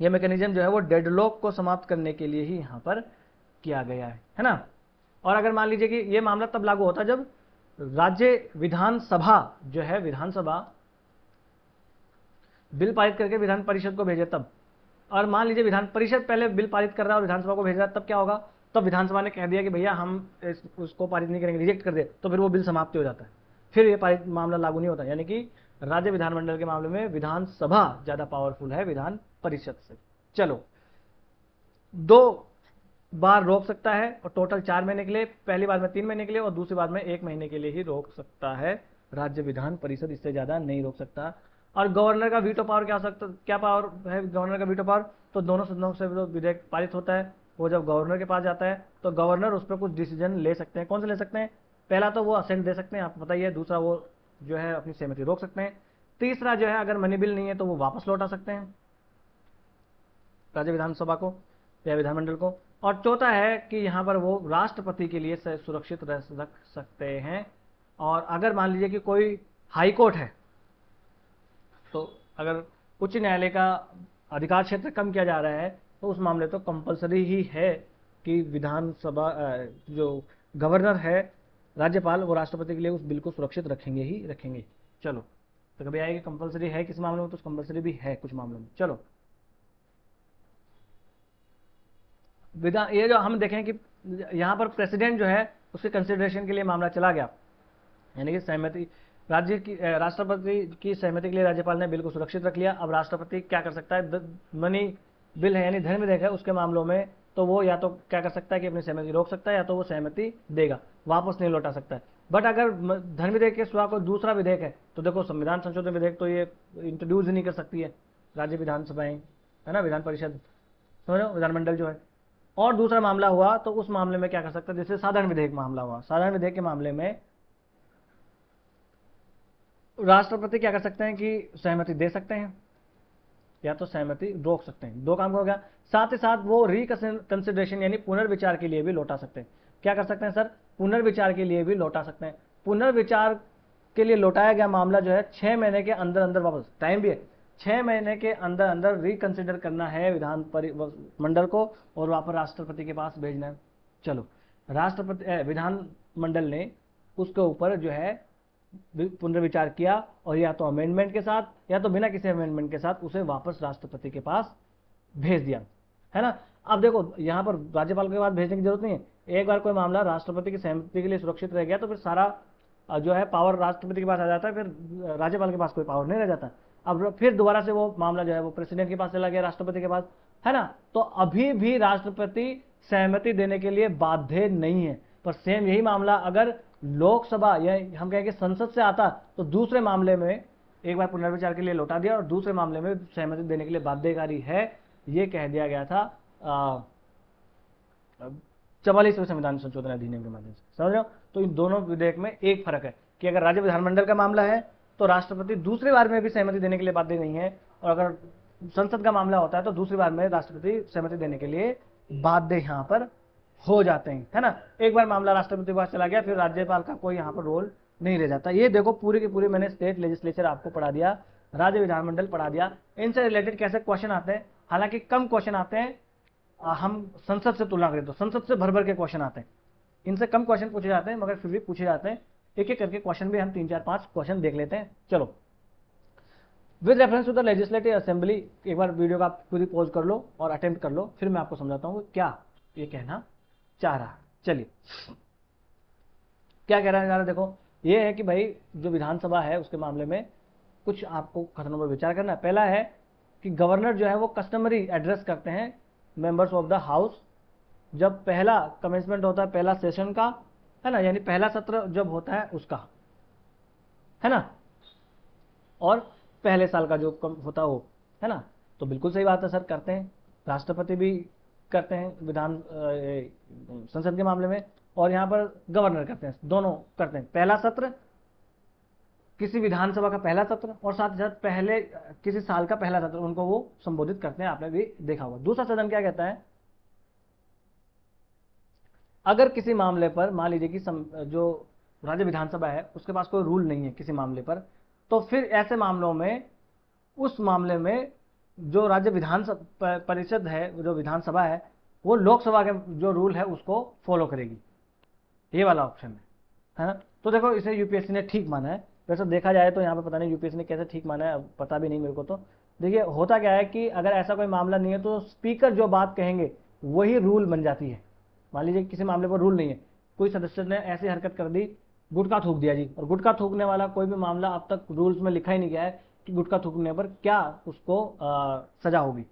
यह मैकेनिज्म जो है वो डेडलॉक को समाप्त करने के लिए ही यहां पर किया गया है ना। और अगर मान लीजिए कि यह मामला तब लागू होता जब राज्य विधानसभा जो है, विधानसभा बिल पारित करके विधान परिषद को भेजे तब। और मान लीजिए विधान परिषद पहले बिल पारित कर रहा है और विधानसभा को भेज रहा है, तब क्या होगा, तब विधानसभा ने कह दिया कि भैया हम उसको पारित नहीं करेंगे, रिजेक्ट कर दे, तो फिर वो बिल समाप्त हो जाता है, फिर ये पारित मामला लागू नहीं होता। यानी कि राज्य विधानमंडल के मामले में विधानसभा ज्यादा पावरफुल है विधान परिषद से। चलो, 2 बार रोक सकता है, और टोटल 4 महीने के लिए, पहली बार में 3 महीने के लिए और दूसरी बार में 1 महीने के लिए ही रोक सकता है राज्य विधान परिषद, इससे ज्यादा नहीं रोक सकता। और गवर्नर का वीटो पावर क्या हो सकता, क्या पावर है गवर्नर का वीटो पावर, तो दोनों सदनों से विधेयक पारित होता है, वो जब गवर्नर के पास जाता है तो गवर्नर उस पर कुछ डिसीजन ले सकते हैं। कौन से ले सकते हैं, पहला तो वो असेंट दे सकते हैं, आपको पता ही है, दूसरा वो जो है अपनी सहमति रोक सकते हैं, तीसरा जो है अगर मनी बिल नहीं है तो वो वापस लौटा सकते हैं राज्य विधानसभा को या विधानमंडल को, और चौथा है कि यहां पर वो राष्ट्रपति के लिए सुरक्षित रख सकते हैं। और अगर मान लीजिए कि कोई हाई कोर्ट है, तो अगर उच्च न्यायालय का अधिकार क्षेत्र कम किया जा रहा है, तो उस मामले तो कंपलसरी ही है कि विधानसभा जो गवर्नर है, राज्यपाल, वो राष्ट्रपति के लिए उस बिल को सुरक्षित रखेंगे ही रखेंगे। चलो, तो कभी आएगी कंपलसरी है किस मामले में, तो कंपलसरी भी है कुछ मामलों में। चलो, विधान, ये जो हम देखें कि यहां पर प्रेसिडेंट जो है उसके कंसिडरेशन के लिए मामला चला गया, यानी कि सहमति, राज्य की राष्ट्रपति की सहमति के लिए राज्यपाल ने बिल को सुरक्षित रख लिया। अब राष्ट्रपति क्या कर सकता है, मनी बिल है यानी धन विधेयक है, उसके मामलों में तो वो या तो क्या कर सकता है कि अपनी सहमति रोक सकता है, या तो वो सहमति देगा, वापस नहीं लौटा सकता है। बट अगर धन विधेयक के सिवा कोई दूसरा विधेयक है, तो देखो संविधान संशोधन विधेयक तो ये इंट्रोड्यूस ही नहीं कर सकती है राज्य विधानसभाएं, है ना, विधान परिषद, समझ लो, विधानमंडल जो है। और दूसरा मामला हुआ तो उस मामले में क्या कर सकता है, जैसे साधारण विधेयक मामला हुआ, साधारण विधेयक के मामले में राष्ट्रपति क्या कर सकते हैं कि सहमति दे सकते हैं या तो सहमति रोक सकते हैं, 2 काम हो गया। साथ ही साथ वो रिकंसिडरेशन यानी पुनर्विचार के लिए भी लौटा सकते हैं। क्या कर सकते हैं सर, पुनर्विचार के लिए भी लौटा सकते हैं। पुनर्विचार के लिए लौटाया गया मामला जो है 6 महीने के अंदर अंदर, वापस टाइम भी है, 6 महीने के अंदर अंदर रिकंसिडर करना है विधान मंडल को और वहां पर राष्ट्रपति के पास भेजना है। चलो, राष्ट्रपति विधान मंडल ने उसके ऊपर जो है पुनर्विचार किया, और या तो अमेंडमेंट के साथ या तो बिना किसी अमेंडमेंट के साथ उसे वापस राष्ट्रपति के पास भेज दिया, है ना। अब देखो, यहां पर राज्यपाल के पास भेजने की जरूरत नहीं है। एक बार कोई मामला राष्ट्रपति की सहमति के लिए सुरक्षित रह गया तो फिर सारा जो है पावर राष्ट्रपति के पास आ जाता है, फिर राज्यपाल के पास कोई पावर नहीं रह जाता। अब फिर दोबारा से वो मामला जो है वो प्रेसिडेंट के पास चला गया, राष्ट्रपति के पास, है ना। तो अभी भी राष्ट्रपति सहमति देने के लिए बाध्य नहीं है। पर सेम यही मामला अगर लोकसभा या हम कहें कि संसद से आता, तो दूसरे मामले में एक बार पुनर्विचार के लिए लौटा दिया और दूसरे मामले में सहमति देने के लिए बाध्यकारी है, ये कह दिया गया था 44वें संविधान संशोधन अधिनियम के माध्यम से, समझ रहे हो। तो इन दोनों विधेयक में एक फर्क है कि अगर राज्य विधानमंडल का मामला है तो राष्ट्रपति दूसरी बार में भी सहमति देने के लिए बाध्य नहीं है, और अगर संसद का मामला होता है तो दूसरी बार में राष्ट्रपति सहमति देने के लिए बाध्य यहां पर हो जाते हैं, है ना। एक बार मामला राष्ट्रपति के पास चला गया, फिर राज्यपाल का कोई यहाँ पर रोल नहीं रह जाता। ये देखो, पूरी की पूरी मैंने स्टेट लेजिस्लेचर आपको पढ़ा दिया, राज्य विधानमंडल पढ़ा दिया, इनसे रिलेटेड कैसे क्वेश्चन आते हैं। हालांकि कम क्वेश्चन आते हैं, हम संसद से तुलना करें तो संसद से भर भर के क्वेश्चन आते हैं, इनसे कम क्वेश्चन पूछे जाते हैं, मगर फिर भी पूछे जाते हैं। एक एक करके क्वेश्चन भी हम 3 4 5 क्वेश्चन देख लेते हैं। चलो, with reference to the legislative assembly, एक बार वीडियो का आप पूरी पॉज कर लो और अटेम्प्ट कर लो, फिर मैं आपको समझाता हूँ क्या ये कहना चाह रहा। चलिए, क्या कह रहा है, देखो, ये है कि भाई जो विधानसभा है उसके मामले में कुछ आपको कथनों पर विचार करना है। पहला है कि गवर्नर जो है वो कस्टमरी एड्रेस करते हैं मेंबर्स ऑफ द हाउस जब पहला कमेंसमेंट होता है, पहला सेशन का, है ना, यानी पहला सत्र जब होता है उसका, है ना, और पहले साल का जो होता हो, है ना। तो बिल्कुल सही बात है सर, करते हैं। राष्ट्रपति भी करते हैं विधान संसद के मामले में, और यहाँ पर गवर्नर करते हैं, दोनों करते हैं। पहला सत्र किसी विधानसभा का पहला सत्र, और साथ ही साथ पहले किसी साल का पहला सत्र, उनको वो संबोधित करते हैं, आपने भी देखा होगा। दूसरा सदन क्या कहता है, अगर किसी मामले पर मान लीजिए कि जो राज्य विधानसभा है उसके पास कोई रूल नहीं है किसी मामले पर, तो फिर ऐसे मामलों में उस मामले में जो राज्य विधान परिषद है, जो विधानसभा है, वो लोकसभा के जो रूल है उसको फॉलो करेगी। ये वाला ऑप्शन है ना। तो देखो इसे यूपीएससी ने ठीक माना है। वैसे देखा जाए तो यहाँ पे पता नहीं यूपीएससी ने कैसे ठीक माना है, अब पता भी नहीं मेरे को। तो देखिए होता क्या है कि अगर ऐसा कोई मामला नहीं है तो स्पीकर जो बात कहेंगे वही रूल बन जाती है। मान लीजिए किसी मामले पर रूल नहीं है, कोई सदस्य ने ऐसी हरकत कर दी, गुटखा थूक दिया जी, और गुटखा थूकने वाला कोई भी मामला अब तक रूल्स में लिखा ही नहीं गया है कि गुटखा थूकने पर क्या उसको सजा होगी,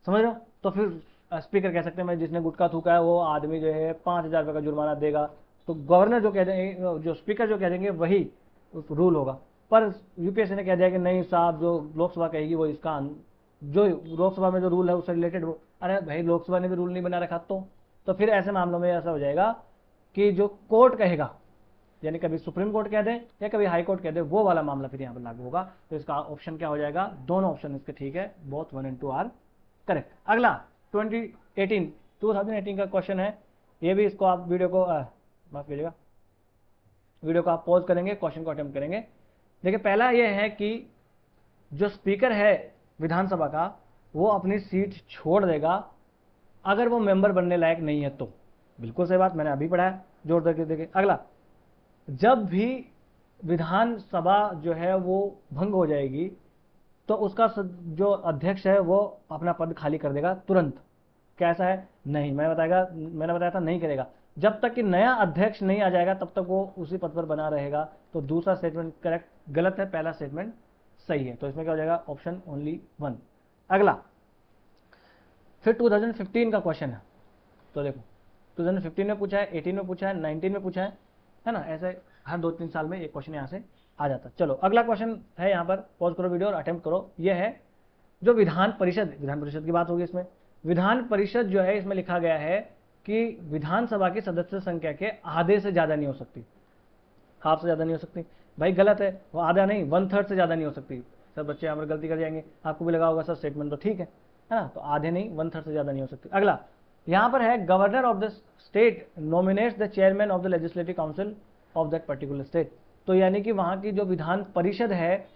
समझ रहे हो। तो फिर स्पीकर कह सकते हैं मैं जिसने गुटखा थूका है वो आदमी जो है 5,000 रुपये का जुर्माना देगा। तो गवर्नर जो कह देंगे, जो स्पीकर जो कह देंगे वही रूल होगा। पर यूपीएससी ने कह दिया कि नहीं साहब, जो लोकसभा कहेगी वो इसका, जो लोकसभा में जो रूल है उससे रिलेटेड वो। अरे भाई लोकसभा ने भी रूल नहीं बना रखा, तो फिर ऐसे मामलों में ऐसा हो जाएगा कि जो कोर्ट कहेगा, यानी कभी सुप्रीम कोर्ट कह दे या कभी हाई कोर्ट कह दे, वो वाला मामला फिर यहाँ पर लागू होगा। तो इसका ऑप्शन क्या हो जाएगा, दोनों ऑप्शन इसके ठीक है, बोथ 1 and 2 आर करेक्ट। अगला 2018 का क्वेश्चन है, ये भी इसको आप वीडियो को माफ कीजिएगा, वीडियो को आप पॉज करेंगे, क्वेश्चन को अटेम्प्ट करेंगे। देखिए पहला ये है कि जो स्पीकर है विधानसभा का वो अपनी सीट छोड़ देगा अगर वो मेंबर बनने लायक नहीं है तो। बिल्कुल सही बात, मैंने अभी पढ़ा है, जोर देकर देखिए। अगला, जब भी विधानसभा जो है वो भंग हो जाएगी तो उसका जो अध्यक्ष है वो अपना पद खाली कर देगा तुरंत। कैसा है, नहीं, मैंने बताया था नहीं करेगा। जब तक कि नया अध्यक्ष नहीं आ जाएगा तब तक वो उसी पद पर बना रहेगा। तो दूसरा स्टेटमेंट करेक्ट, गलत है, पहला स्टेटमेंट सही है। तो इसमें क्या हो जाएगा, ऑप्शन ओनली 1। अगला, फिर 2015 का क्वेश्चन है। तो देखो 2015 में पूछा है, 18 में पूछा है, 19 में पूछा है ना, ऐसे हर 2-3 साल में एक क्वेश्चन यहाँ से आ जाता है। चलो अगला क्वेश्चन है, यहाँ पर पॉज करो वीडियो और अटेम्प्ट करो। ये है जो विधान परिषद की बात होगी इसमें। विधान परिषद जो है इसमें लिखा गया है कि विधानसभा की सदस्य संख्या के आधे से ज्यादा नहीं हो सकती, हाफ से ज्यादा नहीं हो सकती। भाई गलत है, वो आधा नहीं 1/3 से ज्यादा नहीं हो सकती। सर बच्चे यहाँ पर गलती कर जाएंगे, आपको भी लगा होगा सर स्टेटमेंट तो ठीक है ना, तो आधे नहीं 1/3 से ज्यादा नहीं हो सकती। अगला यहाँ पर है, governor of the state nominates the chairman of the legislative council of that particular state. तो यानी कि वहां की जो विधान परिषद है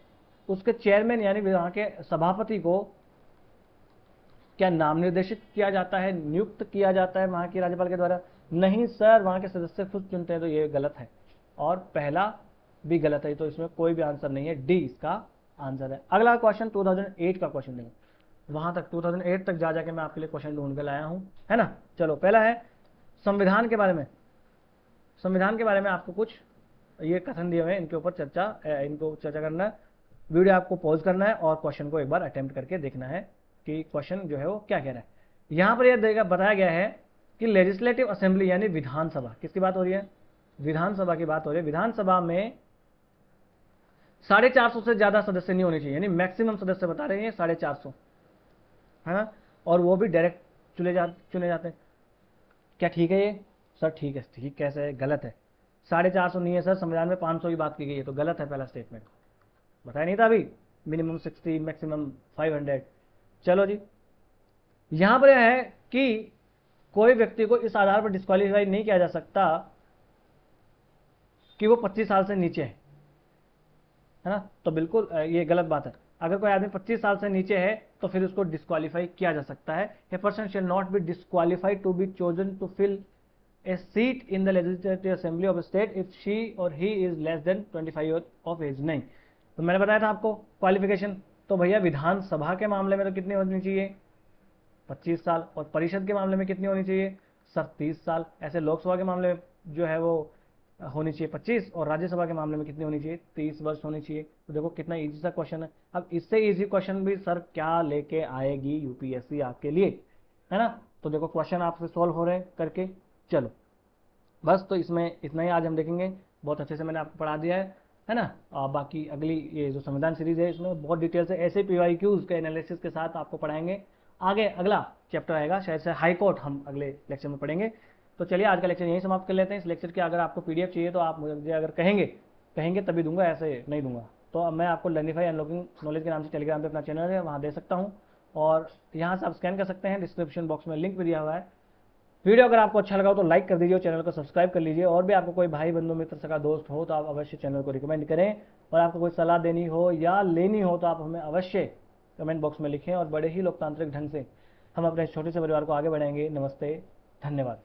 उसके चेयरमैन यानी वहां के सभापति को क्या नाम निर्देशित किया जाता है, नियुक्त किया जाता है वहां के राज्यपाल के द्वारा? नहीं सर, वहां के सदस्य खुद चुनते हैं। तो ये गलत है और पहला भी गलत है, तो इसमें कोई भी आंसर नहीं है, डी इसका आंसर है। अगला क्वेश्चन 2008 का क्वेश्चन देखो, वहां तक 2008 तक जा जाके मैं आपके लिए क्वेश्चन ढूंढ कर लाया हूं, है ना। चलो पहला है संविधान के बारे में। संविधान के बारे में आपको कुछ ये कथन दिए हुए हैं, इनके ऊपर इनको चर्चा करना है। वीडियो आपको पॉज करना है और क्वेश्चन को एक बार अटेम्प्ट करके देखना है कि क्वेश्चन जो है वो क्या कह रहा है। यहां पर यह बताया गया है कि लेजिस्लेटिव असेंबली यानी विधानसभा, किसकी बात हो रही है, विधानसभा की बात हो रही है। विधानसभा में 450 से ज्यादा सदस्य नहीं होने चाहिए, यानी मैक्सिमम सदस्य बता रहे हैं 450, है ना, और वो भी डायरेक्ट चुने जाते हैं। क्या ठीक है ये सर? ठीक है, ठीक कैसे है, गलत है। 450 नहीं है सर, संविधान में 500 की बात की गई है, तो गलत है पहला स्टेटमेंट, बताया नहीं था अभी, मिनिमम 60 मैक्सिमम 500। चलो जी, यहां पर है कि कोई व्यक्ति को इस आधार पर डिस्क्वालीफाई नहीं किया जा सकता कि वो 25 साल से नीचे है ना। तो बिल्कुल ये गलत बात है। अगर कोई आदमी 25 साल से नीचे है तो फिर उसको डिस्क्वालीफाई किया जा सकता है। A person shall not be disqualified to be chosen to fill a seat in the legislative assembly of state if she or he is less than 25 year of age. नहीं, तो मैंने बताया था आपको क्वालिफिकेशन, तो भैया विधानसभा के मामले में तो कितनी होनी चाहिए, 25 साल, और परिषद के मामले में कितनी होनी चाहिए सर, 30 साल। ऐसे लोकसभा के मामले में जो है वो होनी चाहिए 25, और राज्यसभा के मामले में कितनी होनी चाहिए 30 वर्ष होनी चाहिए। तो देखो कितना इजी सा क्वेश्चन है। अब इससे इजी क्वेश्चन भी सर क्या लेके आएगी यूपीएससी आपके लिए, है ना। तो देखो क्वेश्चन आपसे सॉल्व हो रहे हैं करके। चलो बस, तो इसमें इतना ही आज हम देखेंगे। बहुत अच्छे से मैंने आपको पढ़ा दिया है ना। बाकी अगली ये जो संविधान सीरीज है इसमें बहुत डिटेल से ऐसे पीवाईक्यूज के एनालिसिस के साथ आपको पढ़ाएंगे। आगे अगला चैप्टर आएगा शायद से हाई कोर्ट, हम अगले लेक्चर में पढ़ेंगे। तो चलिए आज का लेक्चर यहीं समाप्त कर लेते हैं। इस लेक्चर की अगर आपको पीडीएफ चाहिए तो आप मुझे अगर कहेंगे तभी दूंगा, ऐसे नहीं दूंगा। तो अब मैं आपको लर्निफाई अनलॉकिंग नॉलेज के नाम से टेलीग्राम पे अपना चैनल है, वहाँ दे सकता हूँ, और यहाँ से आप स्कैन कर सकते हैं। डिस्क्रिप्शन बॉक्स में लिंक भी दिया हुआ है। वीडियो अगर आपको अच्छा लगा हो तो लाइक कर दीजिए और चैनल को सब्सक्राइब कर लीजिए। और भी आपको कोई भाई बंधु मित्र सका दोस्त हो तो आप अवश्य चैनल को रिकमेंड करें। और आपको कोई सलाह देनी हो या लेनी हो तो आप हमें अवश्य कमेंट बॉक्स में लिखें, और बड़े ही लोकतांत्रिक ढंग से हम अपने छोटे से परिवार को आगे बढ़ाएंगे। नमस्ते, धन्यवाद।